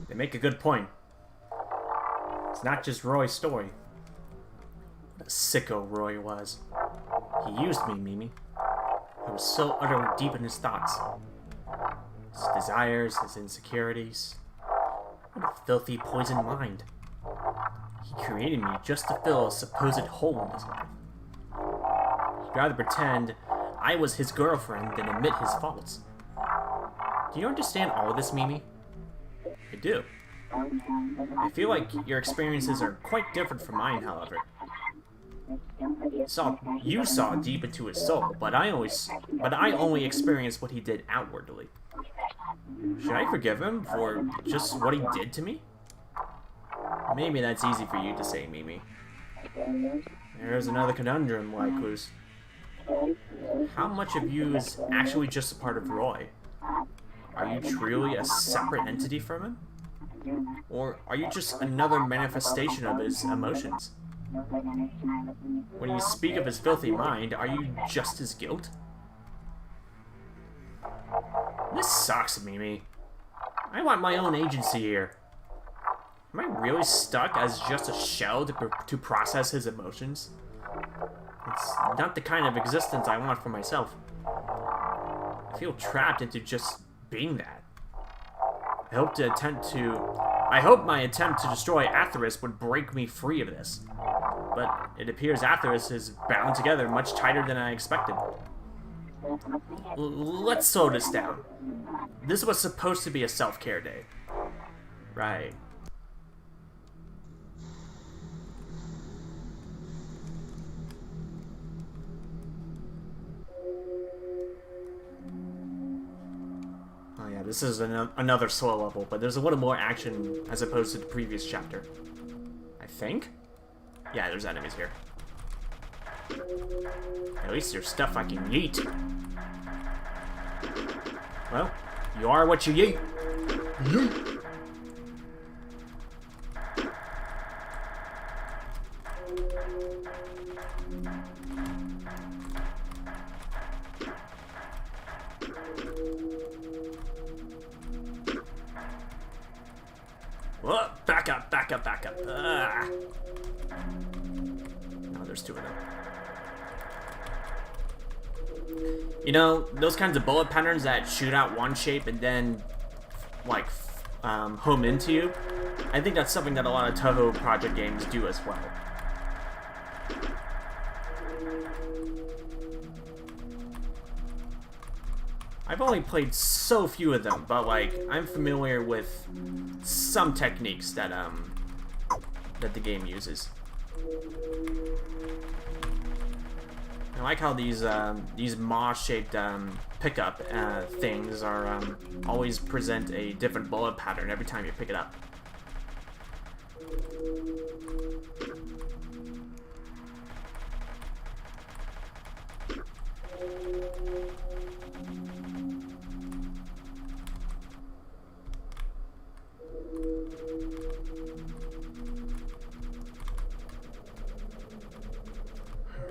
They make a good point. It's not just Roy's story. What a sicko Roy was. He used me, Mimi. I was so utterly deep in his thoughts. His desires, his insecurities. What a filthy, poisoned mind. He created me just to fill a supposed hole in his life. He'd rather pretend I was his girlfriend than admit his faults. Do you understand all of this, Mimi? I do. I feel like your experiences are quite different from mine, however. You saw deep into his soul, but I only experienced what he did outwardly. Should I forgive him for just what he did to me? Maybe that's easy for you to say, Mimi. There's another conundrum, Lyclus. How much of you is actually just a part of Roy? Are you truly a separate entity from him? Or are you just another manifestation of his emotions? When you speak of his filthy mind, are you just his guilt? This sucks, Mimi. I want my own agency here. Am I really stuck as just a shell to process his emotions? It's not the kind of existence I want for myself. I feel trapped into just being that. I hope my attempt to destroy Atheris would break me free of this. But it appears Atheris is bound together much tighter than I expected. Let's slow this down. This was supposed to be a self-care day. Right. Oh yeah, this is another slow level, but there's a little more action as opposed to the previous chapter. I think? Yeah, there's enemies here. At least there's stuff I can yeet. Well, you are what you yeet. Yeet! Whoa, back up, back up, back up. Ah. Oh, there's two of them. You know, those kinds of bullet patterns that shoot out one shape and then, like, home into you, I think that's something that a lot of Toho Project games do as well. I've only played so few of them, but, like, I'm familiar with some techniques that, that the game uses. I like how these maw-shaped pickup things are always present a different bullet pattern every time you pick it up.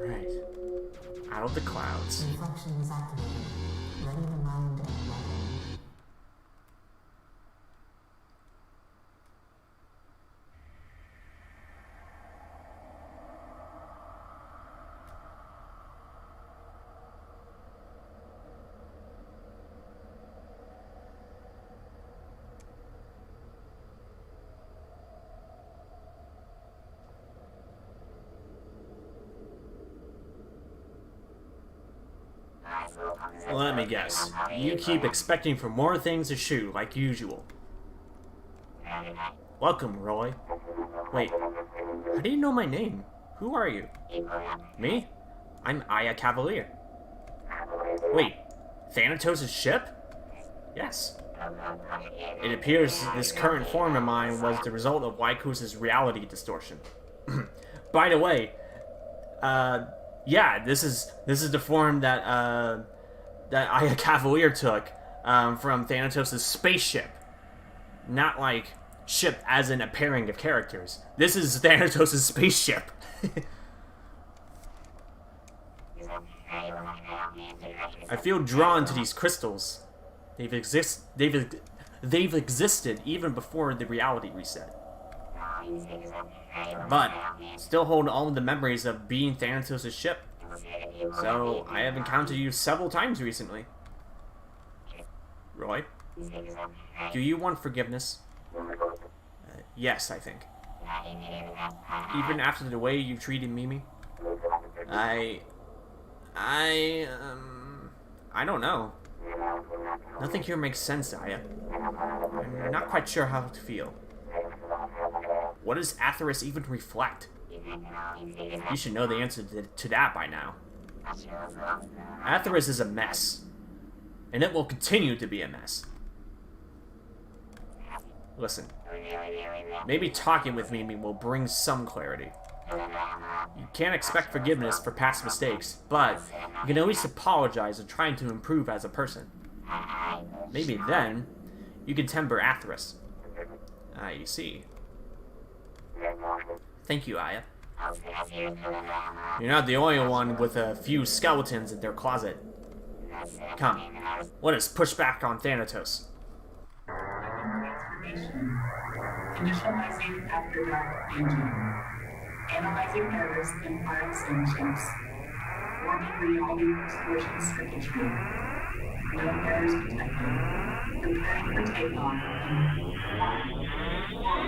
Alright. Out of the clouds. Reflection is activated. Ready the mind and weapon. Let me guess. You keep expecting for more things to shoot, like usual. Welcome, Roy. Wait, how do you know my name? Who are you? Me? I'm Aya Cavalier. Wait, Thanatos' ship? Yes. It appears this current form of mine was the result of Lycus' reality distortion. By the way, yeah, this is the form that that Aya Cavalier took from Thanatos' spaceship. Not like ship as in a pairing of characters. This is Thanatos' spaceship. I feel drawn to these crystals. They've existed even before the reality reset. But still hold all of the memories of being Thanatos' ship. So I have encountered you several times recently. Roy, do you want forgiveness? Yes, I think. Even after the way you treated Mimi? I don't know. Nothing here makes sense, Aya. I'm not quite sure how to feel. What does Atheris even reflect? You should know the answer to that by now. Atheris is a mess. And it will continue to be a mess. Listen. Maybe talking with Mimi will bring some clarity. You can't expect forgiveness for past mistakes, but you can always apologize and try to improve as a person. Maybe then, you can temper Atheros. I see. Thank you, Aya. You're not the only one with a few skeletons in their closet. Come, let us push back on Thanatos. Initializing after dark engine. Analyzing errors and file extensions. Warning reality explosion circuitry. No errors detected. Preparing for takeoff in 1, 4,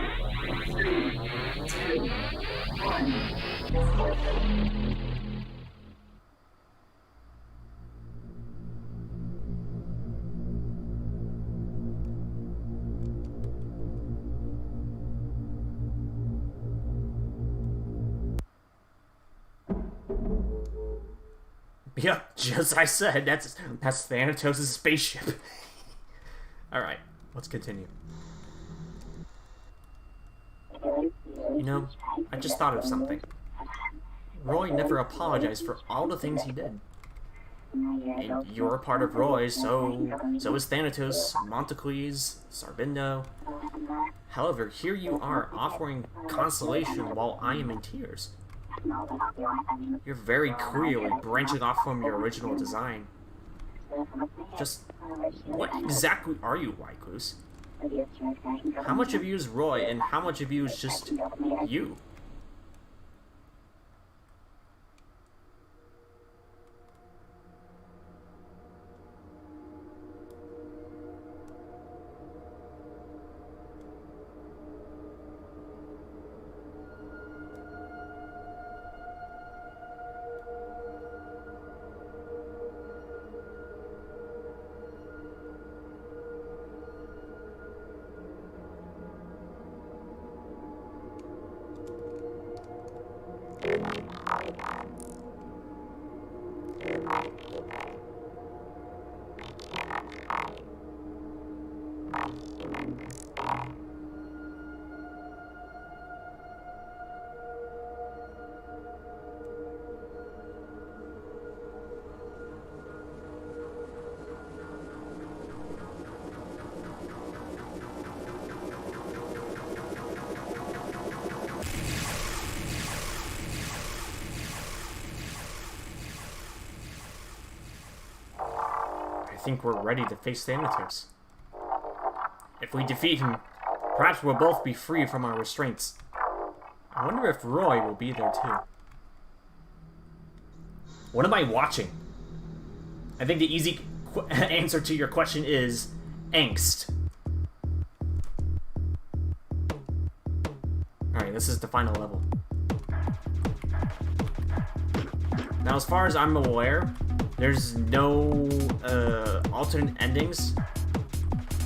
3, 2, 1. Yep, just as I said, that's Thanatos' spaceship. Alright, let's continue. You know, I just thought of something. Roy never apologized for all the things he did. And you're a part of Roy, so is Thanatos, Montecules, Sarbindo. However, here you are offering consolation while I am in tears. You're very clearly branching off from your original design. Just, what exactly are you, Wycluse? How much of you is Roy, and how much of you is just you? I think we're ready to face Thanatos. If we defeat him, perhaps we'll both be free from our restraints. I wonder if Roy will be there too. What am I watching? I think the easy answer to your question is angst. Alright, this is the final level. Now, as far as I'm aware, there's no alternate endings.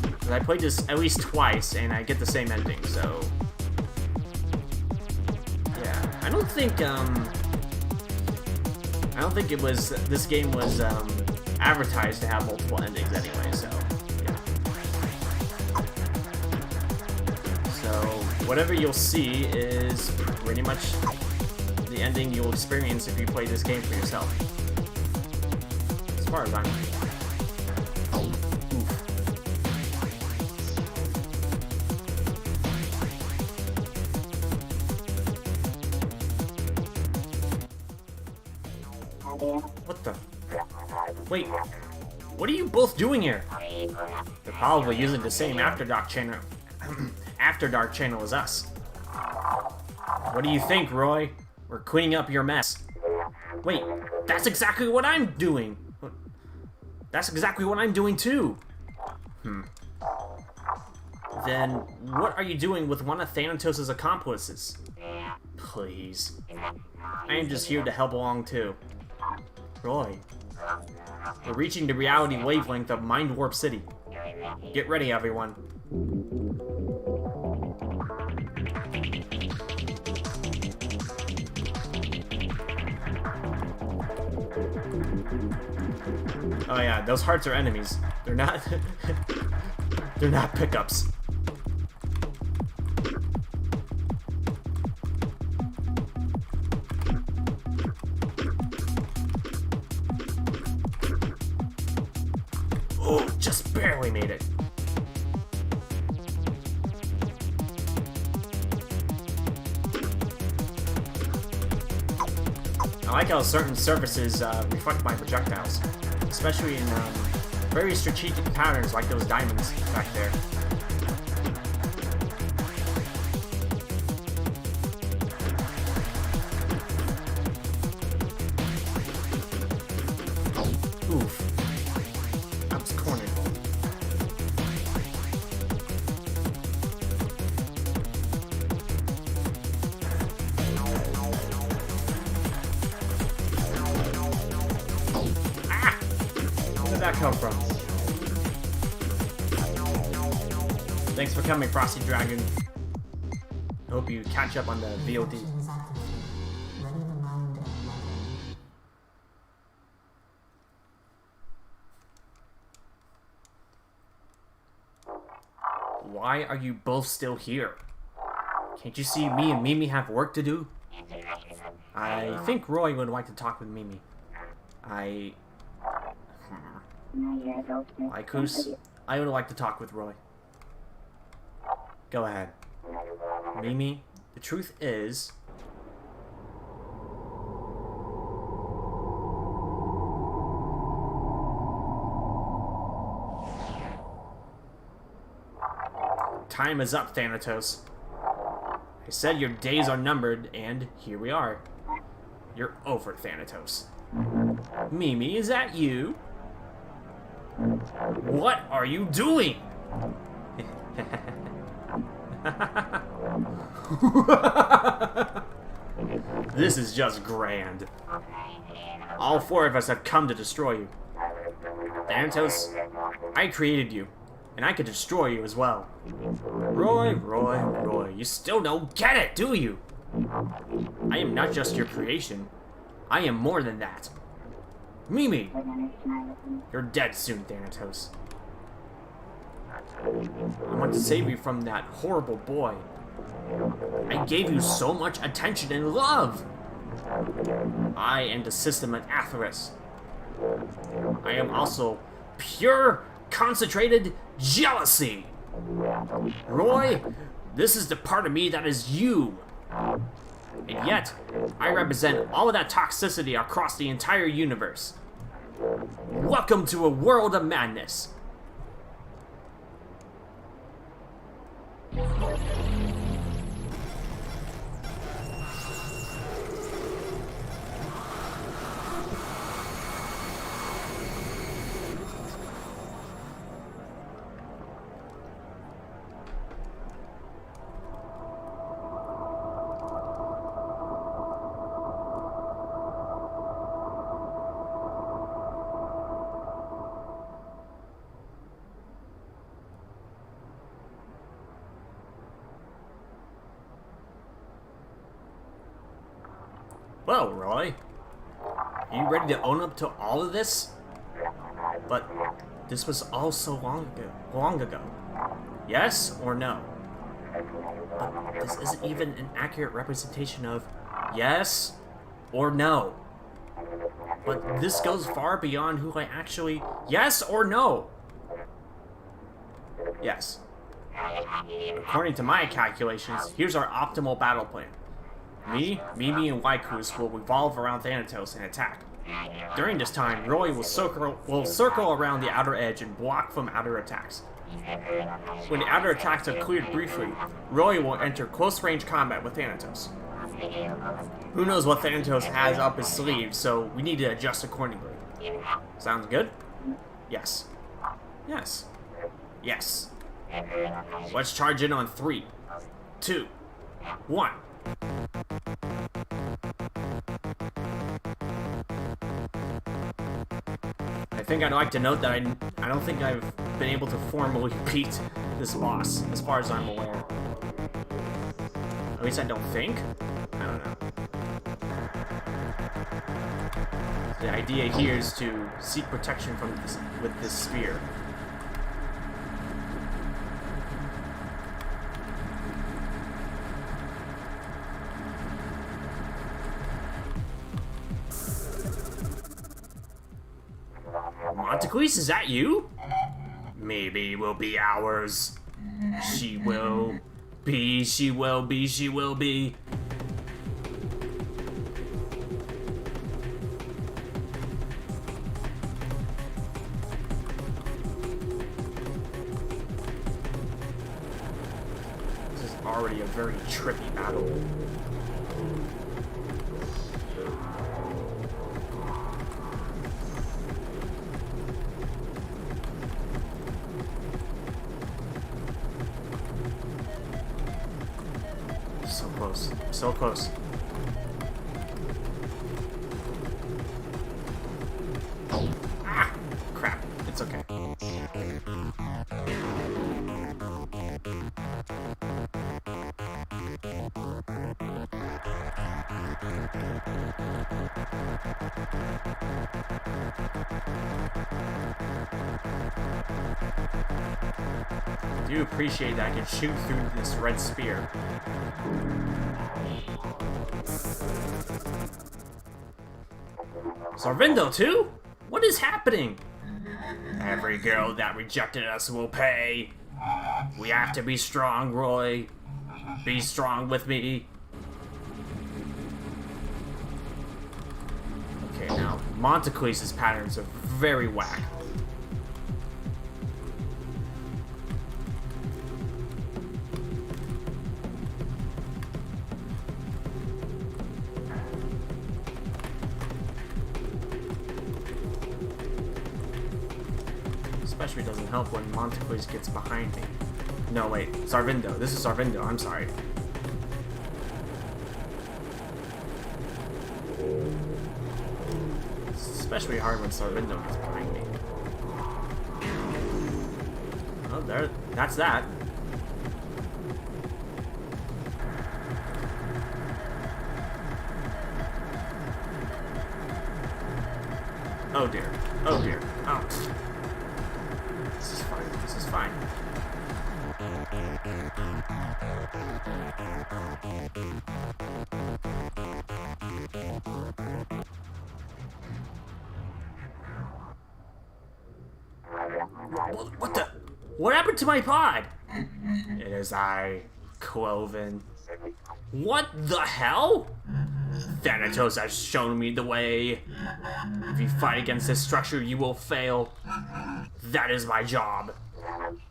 But I played this at least twice, and I get the same ending, so... yeah, I don't think it was... this game was, advertised to have multiple endings anyway, so... yeah. So, whatever you'll see is pretty much the ending you'll experience if you play this game for yourself. As far as I'm concerned. What the? Wait, what are you both doing here? They're probably using the same After Dark channel as us. What do you think, Roy? We're cleaning up your mess. Wait, that's exactly what I'm doing! That's exactly what I'm doing too! Then, what are you doing with one of Thanatos' accomplices? Please. I am just here to help along too. Roy. We're reaching the reality wavelength of Mind Warp City. Get ready, everyone. Oh yeah, those hearts are enemies. They're not... they're not pickups. Oh, just barely made it. I like how certain surfaces reflect my projectiles, especially in very strategic patterns like those diamonds back there. Oof. That was cornered. Where did that come from? Thanks for coming, Frosty Dragon. Hope you catch up on the VOD. Why are you both still here? Can't you see me and Mimi have work to do? I think Roy would like to talk with Mimi. Lycus, I would like to talk with Roy. Go ahead. Mimi, the truth is... Time is up, Thanatos. I said your days are numbered, and here we are. You're over, Thanatos. Mimi, is that you? What are you doing? This is just grand. All four of us have come to destroy you. Thanatos, I created you, and I could destroy you as well. Roy, you still don't get it, do you? I am not just your creation. I am more than that. Mimi! You're dead soon, Thanatos. I want to save you from that horrible boy. I gave you so much attention and love! I am the system at Atheris. I am also pure, concentrated jealousy! Roy, this is the part of me that is you! And yet, I represent all of that toxicity across the entire universe. Welcome to a world of madness! Well, Roy, are you ready to own up to all of this? But this was all so long ago. Yes or no? But this isn't even an accurate representation of yes or no. But this goes far beyond who I actually... Yes or no? Yes. According to my calculations, here's our optimal battle plan. Me, Mimi, and Lycus will revolve around Thanatos and attack. During this time, Roy will circle around the outer edge and block from outer attacks. When the outer attacks are cleared briefly, Roy will enter close-range combat with Thanatos. Who knows what Thanatos has up his sleeve, so we need to adjust accordingly. Sounds good? Yes. Yes. Yes. Let's charge in on 3, 2, 1. I think I'd like to note that I don't think I've been able to formally beat this boss, as far as I'm aware. At least I don't think. I don't know. The idea here is to seek protection from this, with this spear. Montequise, is that you? Maybe will be ours. She will be, she will be, she will be. This is already a very trippy battle. So close. So close. Ah! Crap. It's okay. I do appreciate that I can shoot through this red spear. Sarvindo too? What is happening? Every girl that rejected us will pay. We have to be strong, Roy. Be strong with me. Okay, now, Montequise's patterns are very whack. Especially doesn't help when Montequise gets behind me. No, wait. Sarvindo. This is Sarvindo. I'm sorry. It's especially hard when Sarvindo gets behind me. Oh, there. That's that. Oh dear. Oh dear. Oh. This is fine. This is fine. What the? What happened to my pod? It is I, Cloven. What the hell? Thanatos has shown me the way. If you fight against this structure, you will fail. That is my job.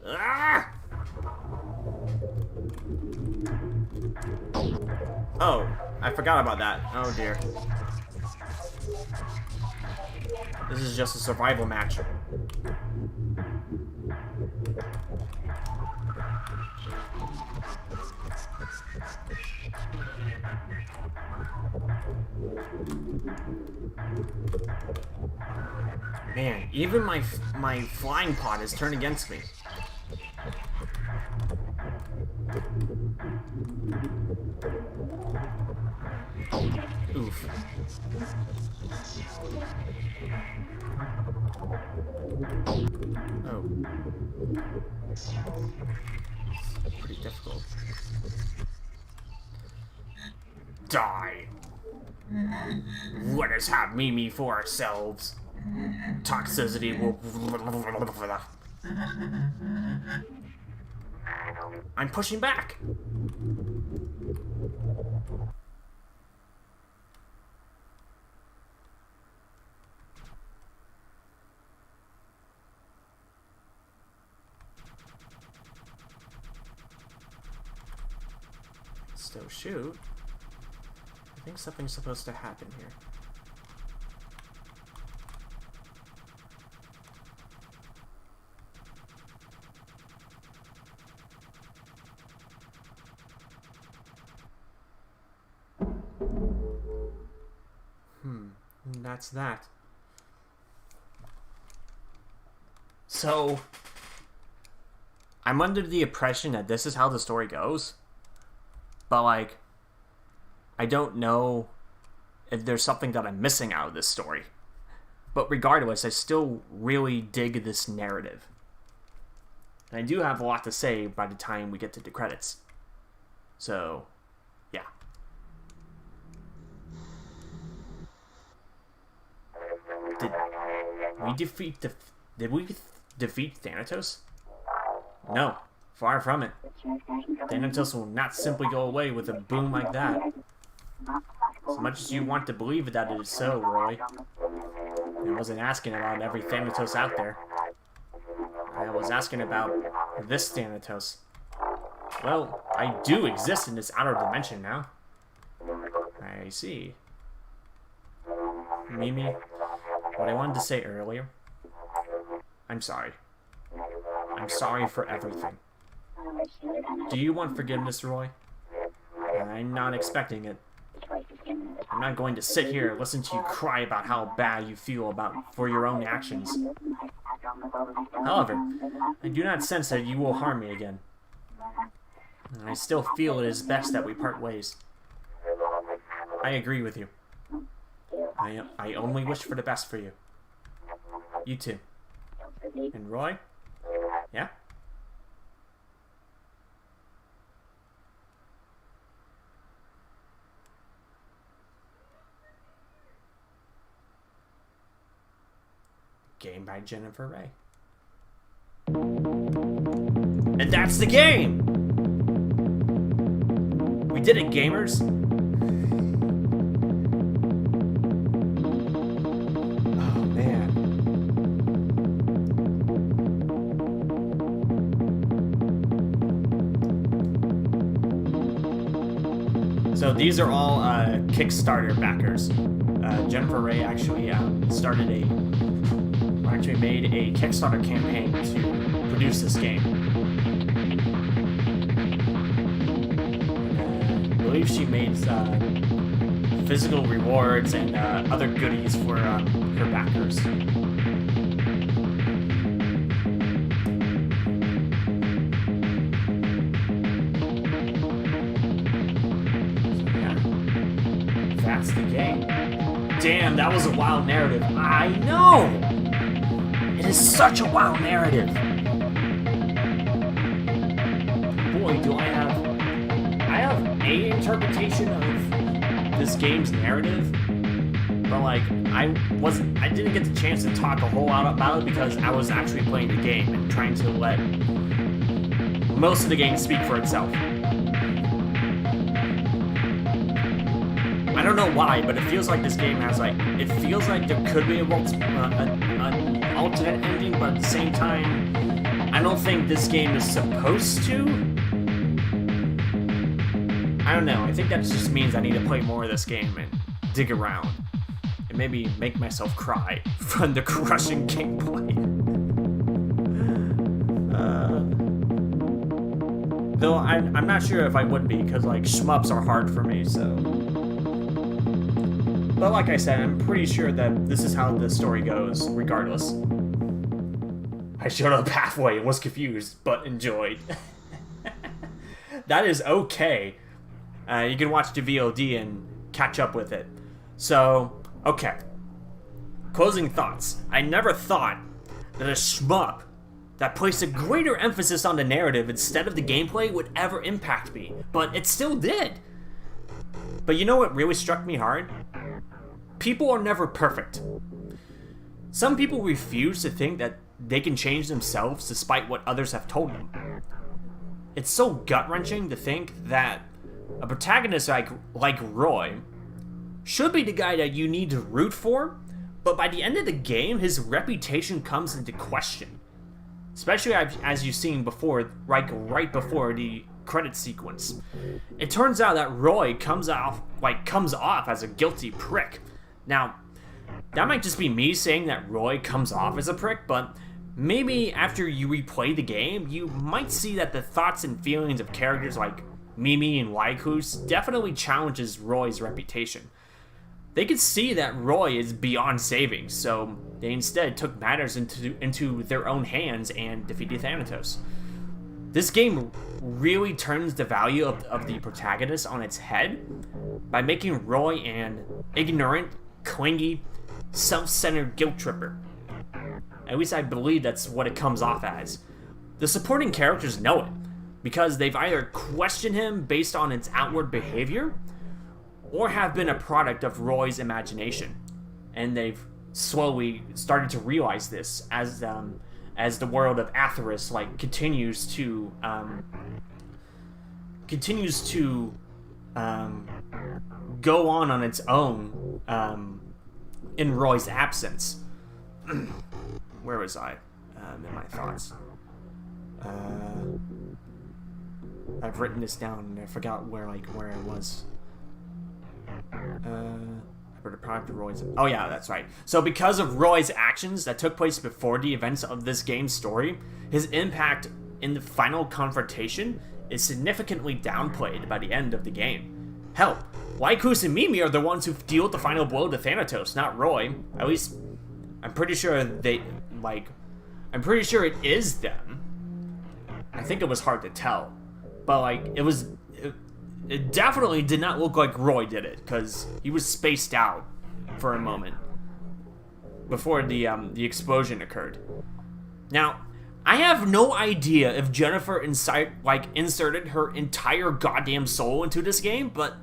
Ah! Oh, I forgot about that. Oh dear. This is just a survival match. Man, even my flying pod is turned against me. Oof. Oh. It's pretty difficult. Die. Let us have Mimi for ourselves. Toxicity will... I'm pushing back. Still shoot. I think something's supposed to happen here. That's that. So, I'm under the impression that this is how the story goes. But, like, I don't know if there's something that I'm missing out of this story. But regardless, I still really dig this narrative. And I do have a lot to say by the time we get to the credits. So, yeah. Did we defeat the Did we defeat Thanatos? No, far from it. Thanatos will not simply go away with a boom like that. As much as you want to believe that it is so, Roy, I wasn't asking about every Thanatos out there. I was asking about this Thanatos. Well, I do exist in this outer dimension now. I see. Mimi, what I wanted to say earlier, I'm sorry. I'm sorry for everything. Do you want forgiveness, Roy? I'm not expecting it. I'm not going to sit here and listen to you cry about how bad you feel for your own actions. However, I do not sense that you will harm me again. I still feel it is best that we part ways. I agree with you. I only wish for the best for you. You too. And Roy? Yeah? Game by Jennifer Ray. And that's the game! We did it, gamers! Oh, man. So these are all Kickstarter backers. Jennifer Ray actually made a Kickstarter campaign to produce this game. I believe she made physical rewards and other goodies for her backers. So, yeah, that's the game. Damn, that was a wild narrative. I know! It is such a wild narrative. Boy, do I have a interpretation of this game's narrative, but like I didn't get the chance to talk a whole lot about it because I was actually playing the game and trying to let most of the game speak for itself. I don't know why, but it feels like this game has it feels like there could be an alternate ending, but at the same time, I don't think this game is supposed to. I don't know, I think that just means I need to play more of this game and dig around. And maybe make myself cry from the crushing gameplay. Though I'm not sure if I would be, because like shmups are hard for me, so. But like I said, I'm pretty sure that this is how the story goes, regardless. I showed up halfway and was confused, but enjoyed. That is okay. You can watch the VOD and catch up with it. So, okay. Closing thoughts. I never thought that a shmup that placed a greater emphasis on the narrative instead of the gameplay would ever impact me, but it still did. But you know what really struck me hard? People are never perfect. Some people refuse to think that they can change themselves despite what others have told them. It's so gut-wrenching to think that a protagonist like Roy should be the guy that you need to root for, but by the end of the game, his reputation comes into question. Especially as you've seen before, right before the credit sequence. It turns out that Roy comes off as a guilty prick. Now, that might just be me saying that Roy comes off as a prick, but maybe after you replay the game, you might see that the thoughts and feelings of characters like Mimi and Waikus definitely challenges Roy's reputation. They could see that Roy is beyond saving, so they instead took matters into their own hands and defeated Thanatos. This game really turns the value of the protagonist on its head by making Roy an ignorant, clingy, self-centered guilt tripper. At least I believe that's what it comes off as. The supporting characters know it, because they've either questioned him based on its outward behavior, or have been a product of Roy's imagination, and they've slowly started to realize this as the world of Atheros like continues to go on its own in Roy's absence. Where was I in my thoughts? I've written this down and I forgot where I was. The product of Roy's. Oh yeah, that's right. So because of Roy's actions that took place before the events of this game's story, his impact in the final confrontation is significantly downplayed by the end of the game. Hell, Lycus and Mimi are the ones who deal the final blow to Thanatos, not Roy. At least, I'm pretty sure I'm pretty sure it is them. I think it was hard to tell, but like it definitely did not look like Roy did it, because he was spaced out for a moment before the explosion occurred. Now, I have no idea if Jennifer inserted her entire goddamn soul into this game, but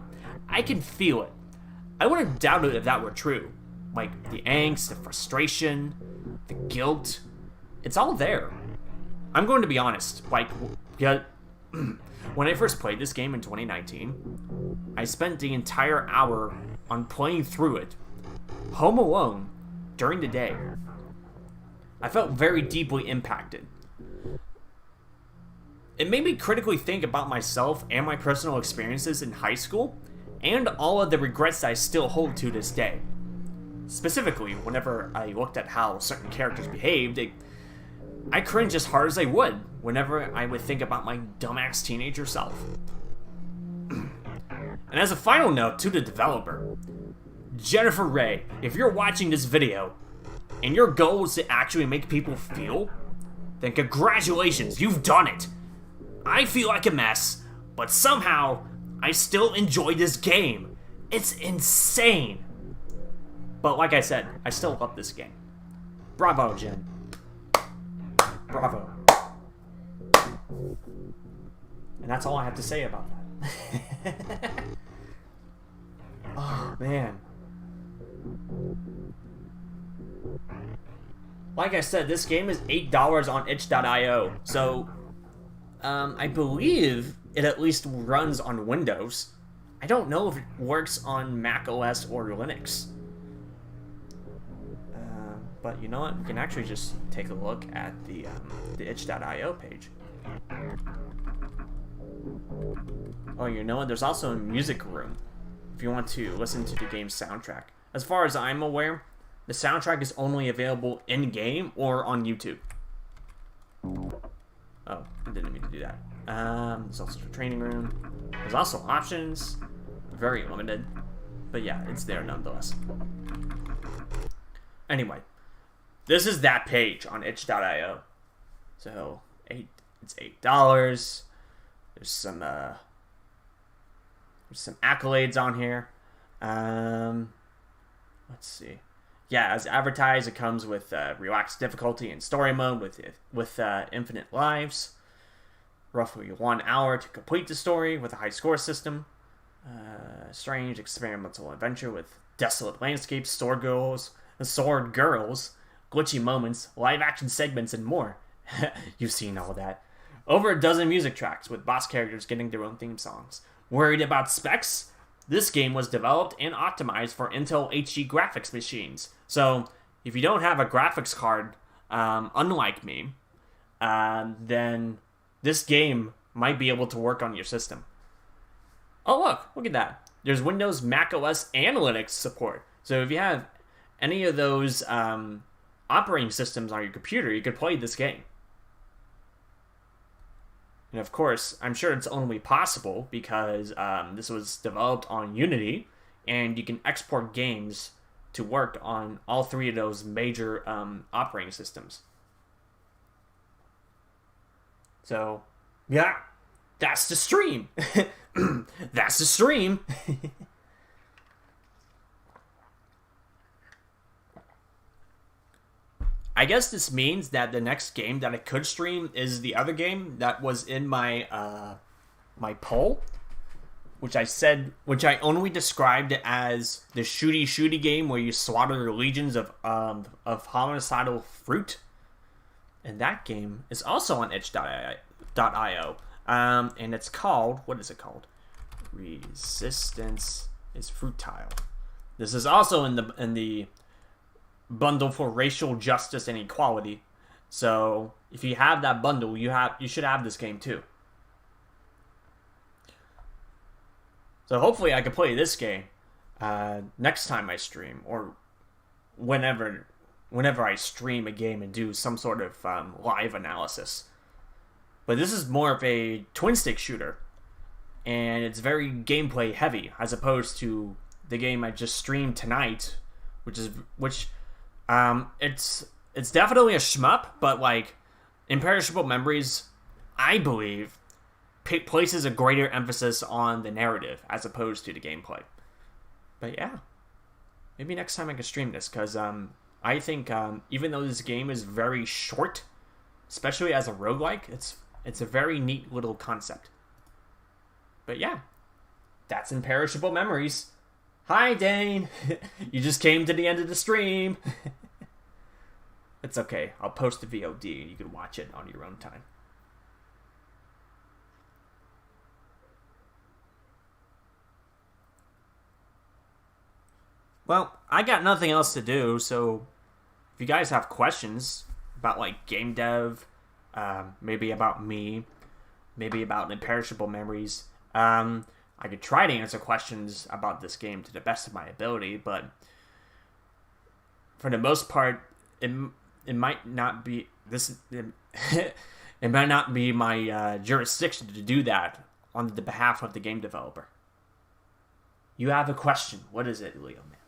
I can feel it. I wouldn't doubt it if that were true. Like, the angst, the frustration, the guilt, it's all there. I'm going to be honest, when I first played this game in 2019, I spent the entire hour on playing through it, home alone, during the day. I felt very deeply impacted. It made me critically think about myself and my personal experiences in high school, and all of the regrets I still hold to this day. Specifically, whenever I looked at how certain characters behaved, I cringe as hard as I would whenever I would think about my dumbass teenager self. And as a final note to the developer, Jennifer Ray, if you're watching this video and your goal is to actually make people feel, then congratulations, you've done it. I feel like a mess, but somehow I still enjoy this game. It's insane. But like I said, I still love this game. Bravo, Jen. Bravo. And that's all I have to say about that. Oh, man. Like I said, this game is $8 on itch.io. So, I believe it at least runs on Windows. I don't know if it works on Mac OS or Linux. But you know what? We can actually just take a look at the itch.io page. Oh, you know what? There's also a music room if you want to listen to the game's soundtrack. As far as I'm aware, the soundtrack is only available in-game or on YouTube. Oh, I didn't mean to do that. There's also a training room. There's also options. Very limited. But yeah, it's there nonetheless. Anyway. This is that page on itch.io. So, it's $8. There's some accolades on here. Let's see. Yeah, as advertised, it comes with relaxed difficulty and story mode with infinite lives. Roughly 1 hour to complete the story with a high score system. Strange experimental adventure with desolate landscapes, sword girls, glitchy moments, live action segments, and more. You've seen all that. Over a dozen music tracks with boss characters getting their own theme songs. Worried about specs? This game was developed and optimized for Intel HD graphics machines. So, if you don't have a graphics card, unlike me, then this game might be able to work on your system. Oh, look at that. There's Windows, Mac OS, and Linux support. So if you have any of those operating systems on your computer, you could play this game. And of course, I'm sure it's only possible because this was developed on Unity, and you can export games to work on all three of those major operating systems. So, yeah, that's the stream. That's the stream. I guess this means that the next game that I could stream is the other game that was in my my poll, which I only described as the shooty-shooty game where you slaughter legions of homicidal fruit. And that game is also on itch.io. And it's called, what is it called? Resistance is Futile. This is also in the bundle for racial justice and equality. So if you have that bundle, you should have this game too. So hopefully I can play this game next time I stream, or whenever I stream a game and do some sort of live analysis. But this is more of a twin-stick shooter, and it's very gameplay heavy, as opposed to the game I just streamed tonight, which it's definitely a shmup, but like Imperishable Memories, I believe, places a greater emphasis on the narrative as opposed to the gameplay. But yeah, maybe next time I can stream this, because I think even though this game is very short, especially as a roguelike, it's a very neat little concept. But yeah, that's Imperishable Memories. Hi, Dane. You just came to the end of the stream. It's okay. I'll post the VOD and you can watch it on your own time. Well, I got nothing else to do, so if you guys have questions about like game dev, maybe about me, maybe about Imperishable Memories, I could try to answer questions about this game to the best of my ability, but for the most part, it might not be this. It might not be my jurisdiction to do that on the behalf of the game developer. You have a question. What is it, Leo, man?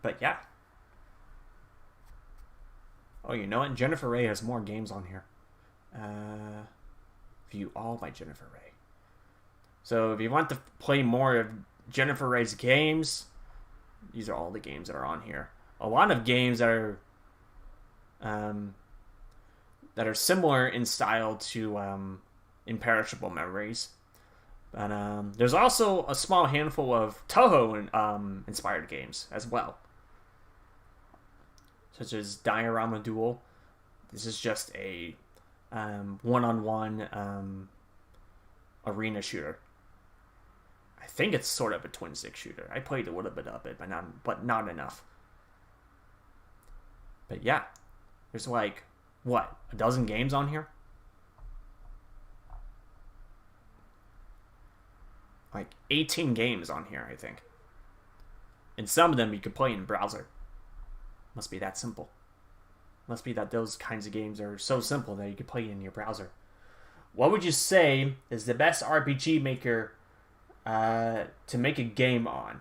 But yeah. Oh, you know what? Jennifer Ray has more games on here. View all by Jennifer Ray. So if you want to play more of Jennifer Ray's games, these are all the games that are on here. A lot of games that are similar in style to Imperishable Memories. But there's also a small handful of Toho inspired games as well, such as Diorama Duel. This is just a one-on-one arena shooter. I think it's sort of a twin-stick shooter. I played a little bit of it, but not enough. But yeah, there's like, what, a dozen games on here? Like 18 games on here, I think. And some of them you could play in browser. Must be that simple. Must be that those kinds of games are so simple that you could play in your browser. What would you say is the best RPG maker to make a game on?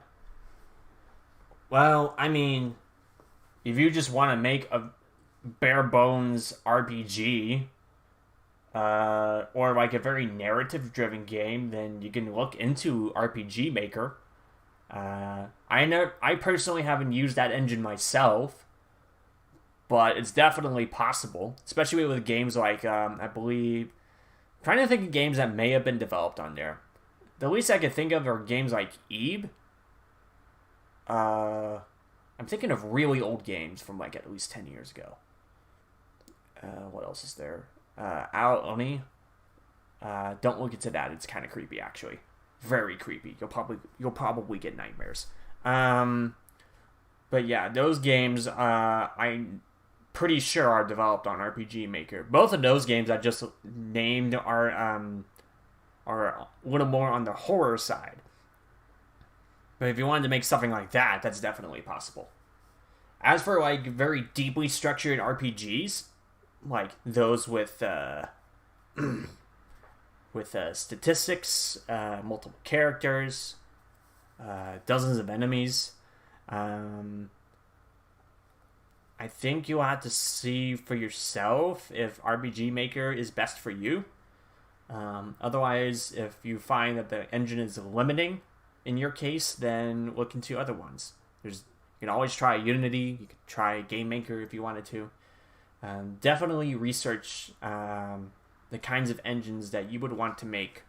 Well, I mean, if you just want to make a bare bones RPG, or like a very narrative driven game, then you can look into RPG Maker. I personally haven't used that engine myself, but it's definitely possible, especially with games like I believe, I'm trying to think of games that may have been developed on there. The least I could think of are games like Ebe. I'm thinking of really old games from like at least 10 years ago. What else is there? Ao Oni. Don't look into that. It's kind of creepy, actually. Very creepy. You'll probably get nightmares. But yeah, those games I'm pretty sure are developed on RPG Maker. Both of those games I just named are a little more on the horror side. But if you wanted to make something like that, that's definitely possible. As for like very deeply structured RPGs, like those with statistics, multiple characters, dozens of enemies, I think you'll have to see for yourself if RPG Maker is best for you. Otherwise, if you find that the engine is limiting in your case, then look into other ones. You can always try Unity. You could try Game Maker if you wanted to. Definitely research the kinds of engines that you would want to make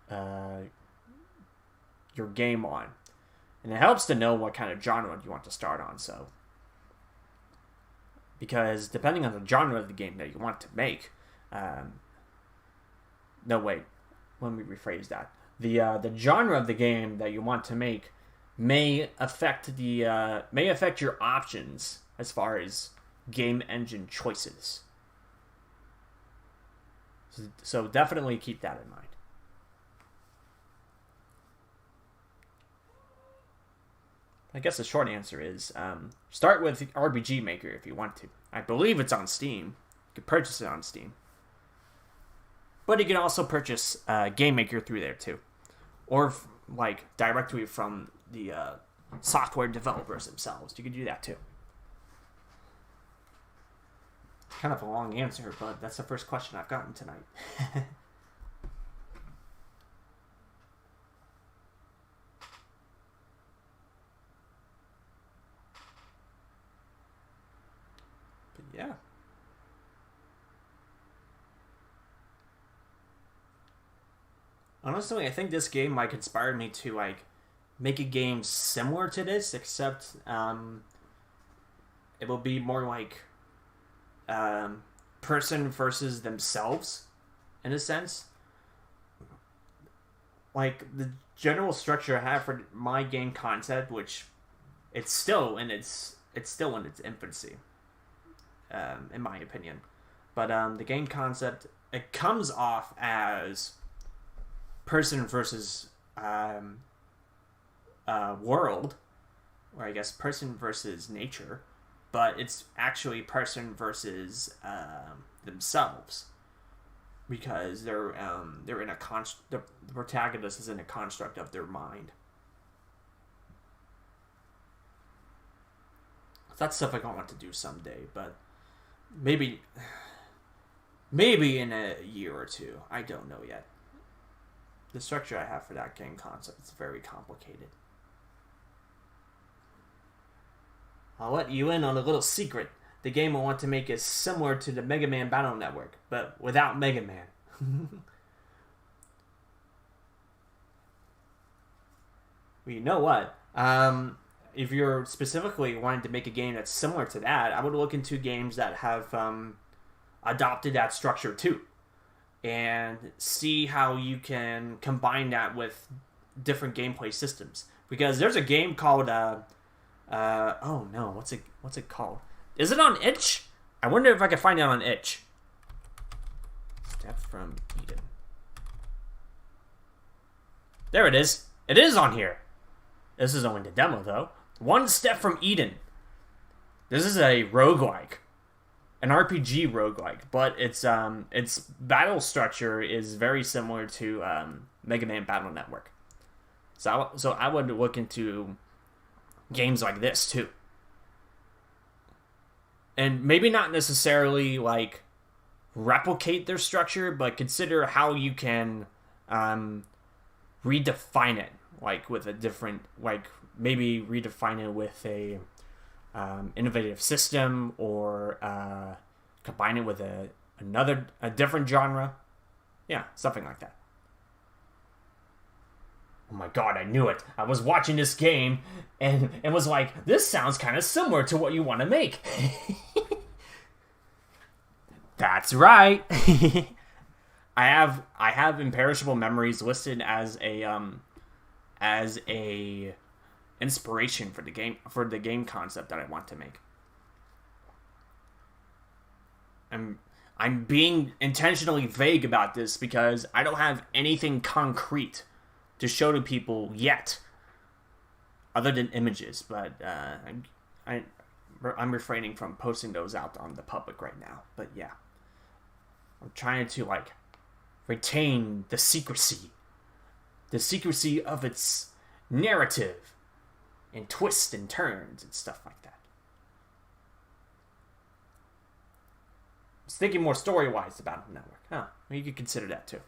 your game on. And it helps to know what kind of genre you want to start on, so. Because depending on the genre of the game that you want to make, no, wait, let me rephrase that. The genre of the game that you want to make may affect your options as far as game engine choices. So definitely keep that in mind. I guess the short answer is start with RPG Maker if you want to. I believe it's on Steam. You can purchase it on Steam. But you can also purchase Game Maker through there too. Or like directly from the software developers themselves. You can do that too. Kind of a long answer, but that's the first question I've gotten tonight. Yeah. Honestly, I think this game might inspire me to like make a game similar to this, except it will be more like person versus themselves, in a sense. Like the general structure I have for my game concept, which it's still in its infancy. In my opinion. But the game concept, it comes off as person versus world, or I guess person versus nature, but it's actually person versus themselves, because they're in a the protagonist is in a construct of their mind. That's stuff I want to do someday, but maybe in a year or two. I don't know yet. The structure I have for that game concept is very complicated. I'll let you in on a little secret. The game I want to make is similar to the Mega Man Battle Network, but without Mega Man. Well, you know what? If you're specifically wanting to make a game that's similar to that, I would look into games that have adopted that structure too, and see how you can combine that with different gameplay systems. Because there's a game called oh no, what's it called? Is it on itch? I wonder if I can find it on itch. Step from Eden. There it is. It is on here. This is only the demo though. One Step from Eden. This is a roguelike. An RPG roguelike, but its battle structure is very similar to Mega Man Battle Network. So I would look into games like this too. And maybe not necessarily like replicate their structure, but consider how you can redefine it, like with a different, like maybe redefine it with a innovative system, or combine it with a different genre. Yeah, something like that. Oh my god, I knew it. I was watching this game and was like, this sounds kind of similar to what you want to make. That's right. I have Imperishable Memories listed as a inspiration for the game concept that I want to make. I'm being intentionally vague about this because I don't have anything concrete to show to people yet, other than images. But I'm refraining from posting those out on the public right now. But yeah, I'm trying to like retain the secrecy of its narrative and twists and turns and stuff like that. I was thinking more story-wise about the network. Well, you could consider that too.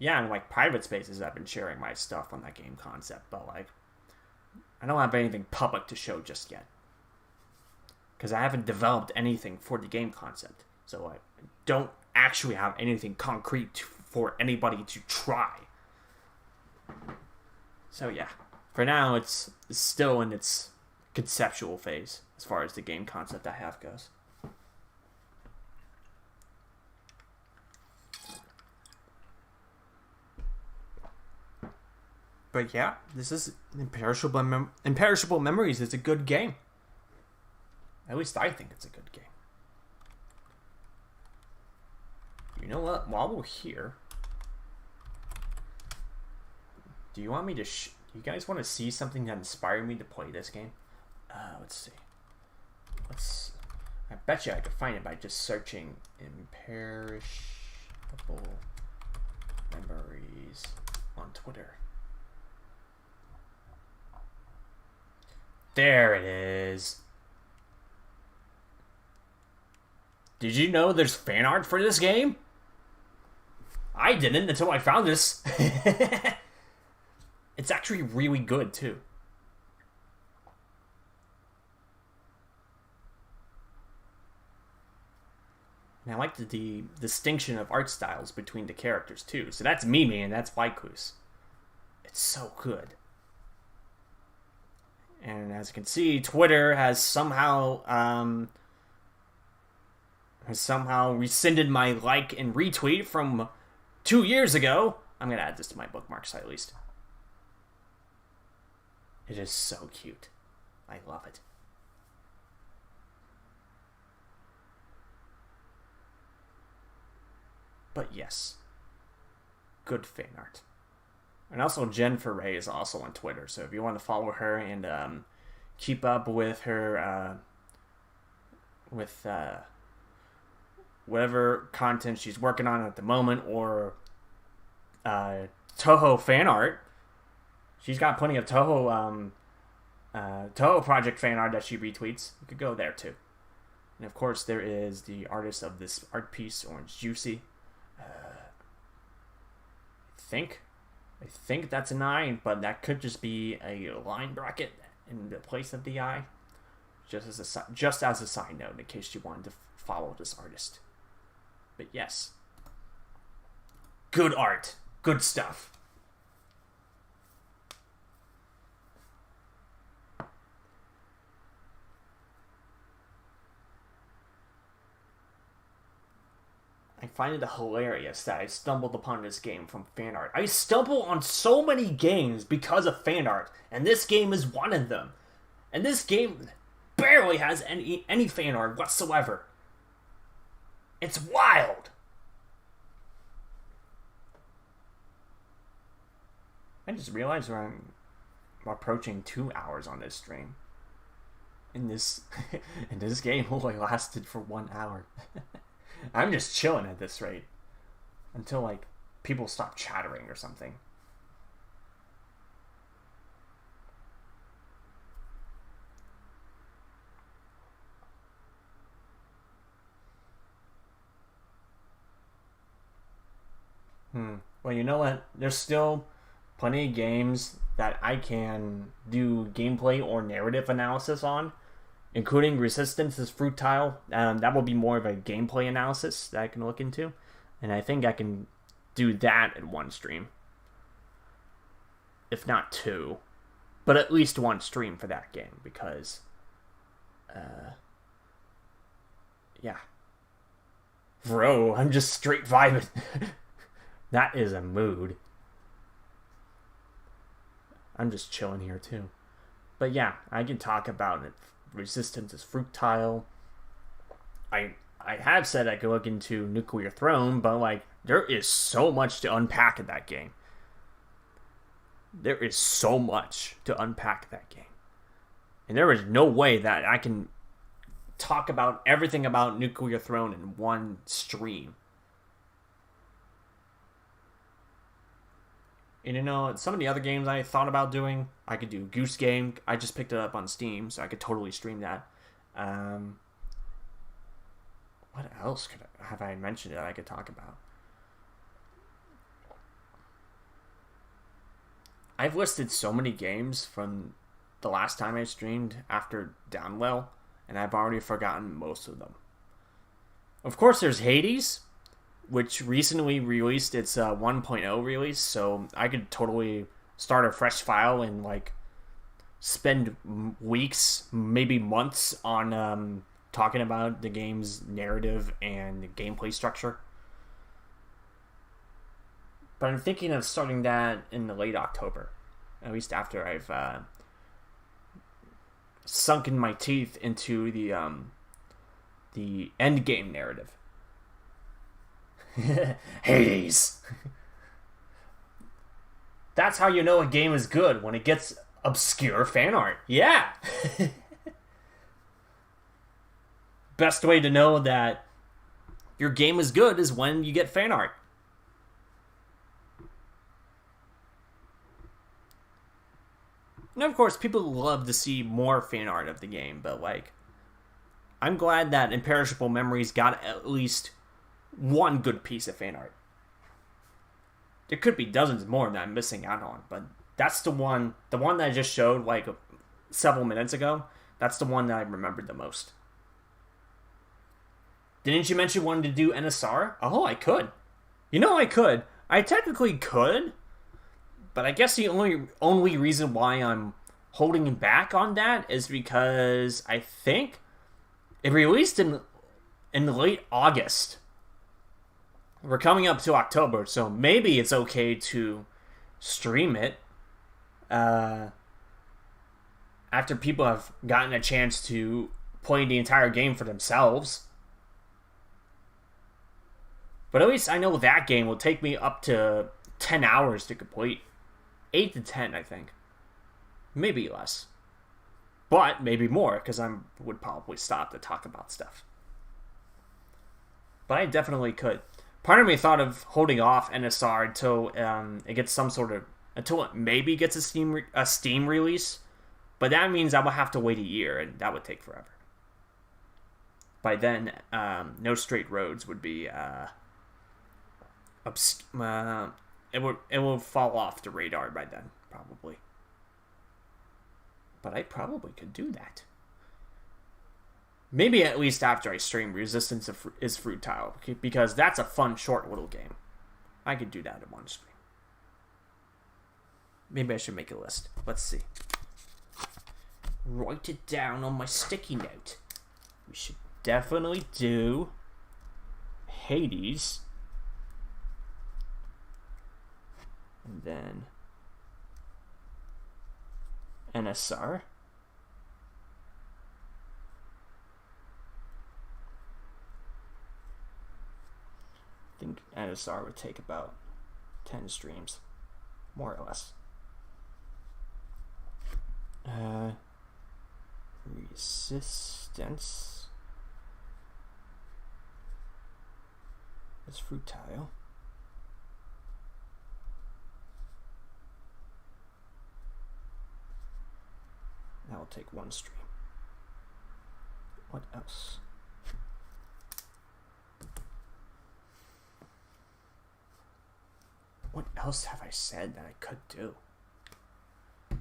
Yeah, and like private spaces, I've been sharing my stuff on that game concept, but like I don't have anything public to show just yet because I haven't developed anything for the game concept, so I don't actually have anything concrete for anybody to try. So yeah, for now it's still in its conceptual phase as far as the game concept I have goes. But yeah, this is Imperishable Memories is a good game. At least I think it's a good game. You know what? While we're here, do you want me to? Do you guys want to see something that inspired me to play this game? Let's see. I bet you I could find it by just searching Imperishable Memories on Twitter. There it is. Did you know there's fan art for this game? I didn't until I found this. It's actually really good too. And I like the distinction of art styles between the characters too. So that's Mimi and that's Vaikus. It's so good. And as you can see, Twitter has somehow rescinded my like and retweet from 2 years ago. I'm gonna add this to my bookmarks at least. It is so cute. I love it. But yes, good fan art. And also Jen Foray is also on Twitter, so if you want to follow her and keep up with her, whatever content she's working on at the moment, or Toho fan art, she's got plenty of Toho project fan art that she retweets. You could go there too. And of course, there is the artist of this art piece, Orange Juicy. I think that's an I, but that could just be a line bracket in the place of the I. Just as a side note, in case you wanted to follow this artist. But yes, good art, good stuff. I find it hilarious that I stumbled upon this game from fan art. I stumble on so many games because of fan art, and this game is one of them. And this game barely has any fan art whatsoever. It's wild. I just realized I'm approaching 2 hours on this stream. And this game only lasted for 1 hour. I'm just chilling at this rate until like people stop chattering or something. Well, you know what? There's still plenty of games that I can do gameplay or narrative analysis on, including Resistance is Fruitile. That will be more of a gameplay analysis that I can look into. And I think I can do that in one stream. If not two. But at least one stream for that game. Because, yeah. Bro, I'm just straight vibing. That is a mood. I'm just chilling here too. But yeah, I can talk about it. Resistance is Fruitile. I have said I could look into Nuclear Throne, but like there is so much to unpack in that game. There is so much to unpack that game. And there is no way that I can talk about everything about Nuclear Throne in one stream. And you know, some of the other games I thought about doing, I could do Goose Game. I just picked it up on Steam, so I could totally stream that. What else have I mentioned that I could talk about? I've listed so many games from the last time I streamed after Downwell, and I've already forgotten most of them. Of course, there's Hades, which recently released its 1.0 release, so I could totally start a fresh file and like spend weeks, maybe months on talking about the game's narrative and gameplay structure. But I'm thinking of starting that in the late October, at least after I've sunken my teeth into the end game narrative. Hades. That's how you know a game is good, when it gets obscure fan art. Yeah. Best way to know that your game is good is when you get fan art. And of course, people love to see more fan art of the game, but like, I'm glad that Imperishable Memories got at least one good piece of fan art. There could be dozens more that I'm missing out on, but that's the one that I just showed like several minutes ago. That's the one that I remembered the most. Didn't you mention wanting to do NSR? Oh, I could. You know I could. I technically could, but I guess the only reason why I'm holding back on that is because I think it released in late August. We're coming up to October, so maybe it's okay to stream it after people have gotten a chance to play the entire game for themselves. But at least I know that game will take me up to 10 hours to complete. 8 to 10, I think. Maybe less. But maybe more, because I would probably stop to talk about stuff. But I definitely could. Part of me thought of holding off NSR until it gets until it maybe gets a Steam release. But that means I will have to wait a year, and that would take forever. By then, No Straight Roads would be it will fall off the radar by then, probably. But I probably could do that. Maybe at least after I stream Resistance is Futile, because that's a fun, short little game. I could do that in one stream. Maybe I should make a list. Let's see. Write it down on my sticky note. We should definitely do Hades. And then NSR. I think NSR would take about 10 streams, more or less. Resistance is Futile. That will take one stream. What else? What else have I said that I could do? You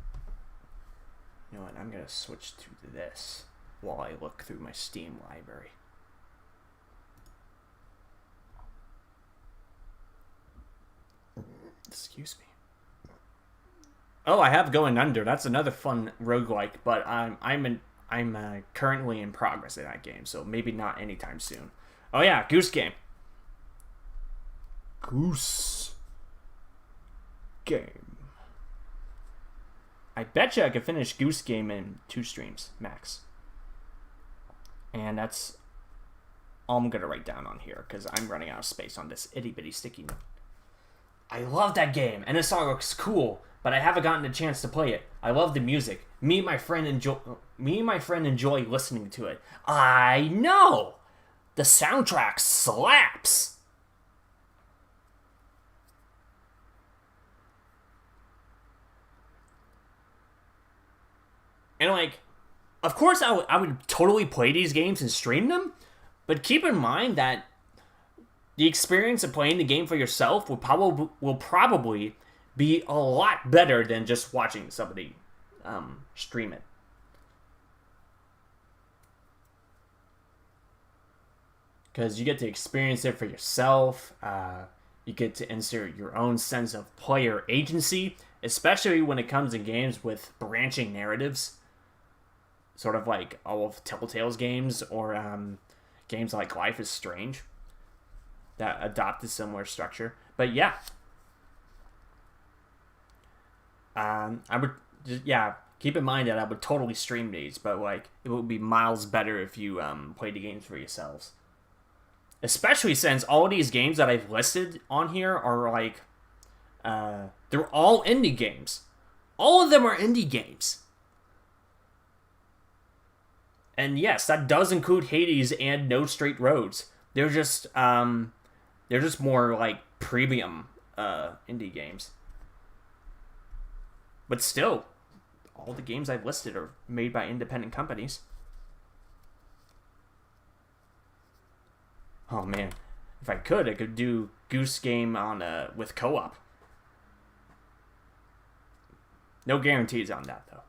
know what? I'm going to switch to this while I look through my Steam library. Excuse me. Oh, I have Going Under. That's another fun roguelike, but I'm currently in progress in that game, so maybe not anytime soon. Oh yeah, Goose Game. Goose Game. I bet you I could finish Goose Game in 2 streams max. And that's all I'm gonna write down on here because I'm running out of space on this itty bitty sticky note. I love that game, and this song looks cool, but I haven't gotten a chance to play it. I love the music. Me and my friend enjoy listening to it. I know! The soundtrack slaps! And like, of course I would totally play these games and stream them, but keep in mind that the experience of playing the game for yourself will probably be a lot better than just watching somebody stream it. Because you get to experience it for yourself. You get to insert your own sense of player agency, especially when it comes to games with branching narratives. Sort of like all of Telltale's games, or games like Life is Strange that adopt a similar structure. But yeah. I would, keep in mind that I would totally stream these, but like it would be miles better if you played the games for yourselves. Especially since all of these games that I've listed on here are like, they're all indie games. All of them are indie games. And yes, that does include Hades and No Straight Roads. They're just more like premium indie games. But still, all the games I've listed are made by independent companies. Oh man, if I could do Goose Game on with co-op. No guarantees on that though.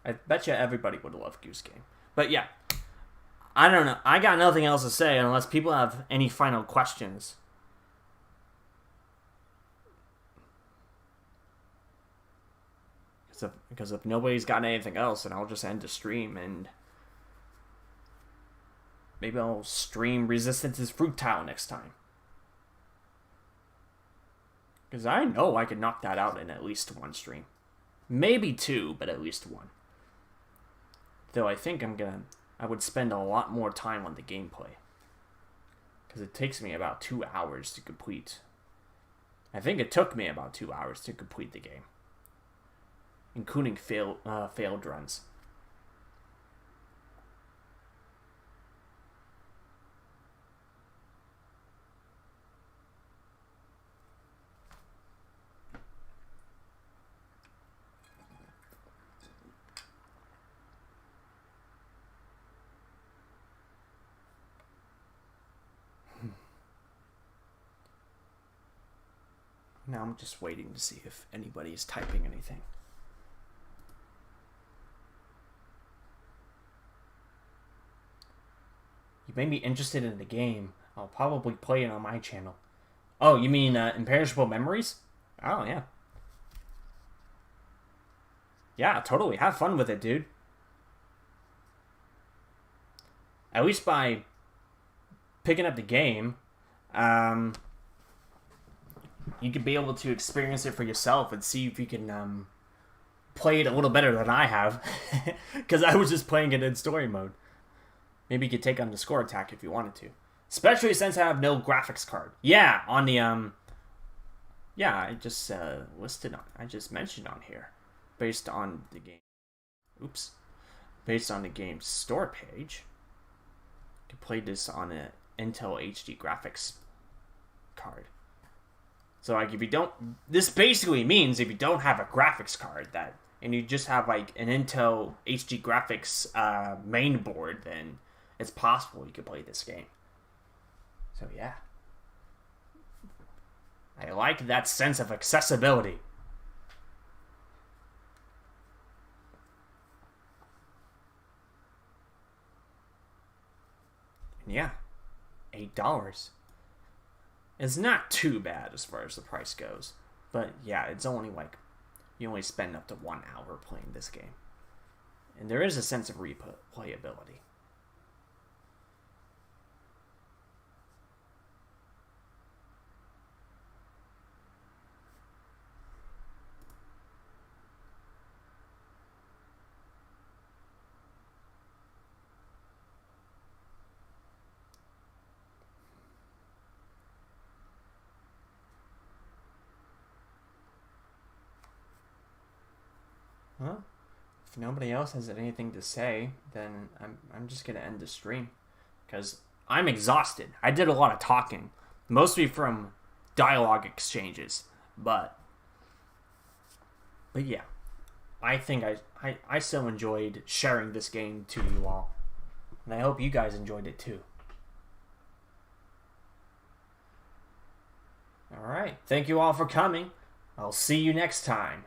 I bet you everybody would love Goose Game. But yeah, I don't know. I got nothing else to say unless people have any final questions. Because if nobody's got anything else, then I'll just end the stream and maybe I'll stream Resistance's Fruit Tile next time. Because I know I could knock that out in at least one stream. Maybe two, but at least one. Though I think I would spend a lot more time on the gameplay. Because it takes me about 2 hours to complete. I think it took me about 2 hours to complete the game. Including failed runs. Now I'm just waiting to see if anybody's typing anything. You made me interested in the game. I'll probably play it on my channel. Oh, you mean Imperishable Memories? Oh, yeah. Yeah, totally. Have fun with it, dude. At least by picking up the game, you could be able to experience it for yourself and see if you can play it a little better than I have. Because I was just playing it in story mode. Maybe you could take on the score attack if you wanted to. Especially since I have no graphics card. Yeah, on the, yeah, I just I just mentioned on here. Based on the game. Oops. Based on the game's store page. You can play this on an Intel HD graphics card. So, like, if you don't... This basically means if you don't have a graphics card and you just have, like, an Intel HD graphics main board, then it's possible you could play this game. So, yeah. I like that sense of accessibility. And yeah, $8. It's not too bad as far as the price goes. But yeah, it's only like, you only spend up to 1 hour playing this game. And there is a sense of replayability. Well, if nobody else has anything to say, then I'm just gonna end the stream, because I'm exhausted. I did a lot of talking, mostly from dialogue exchanges, but yeah, I think I so enjoyed sharing this game to you all, and I hope you guys enjoyed it too. All right. Thank you all for coming. I'll see you next time.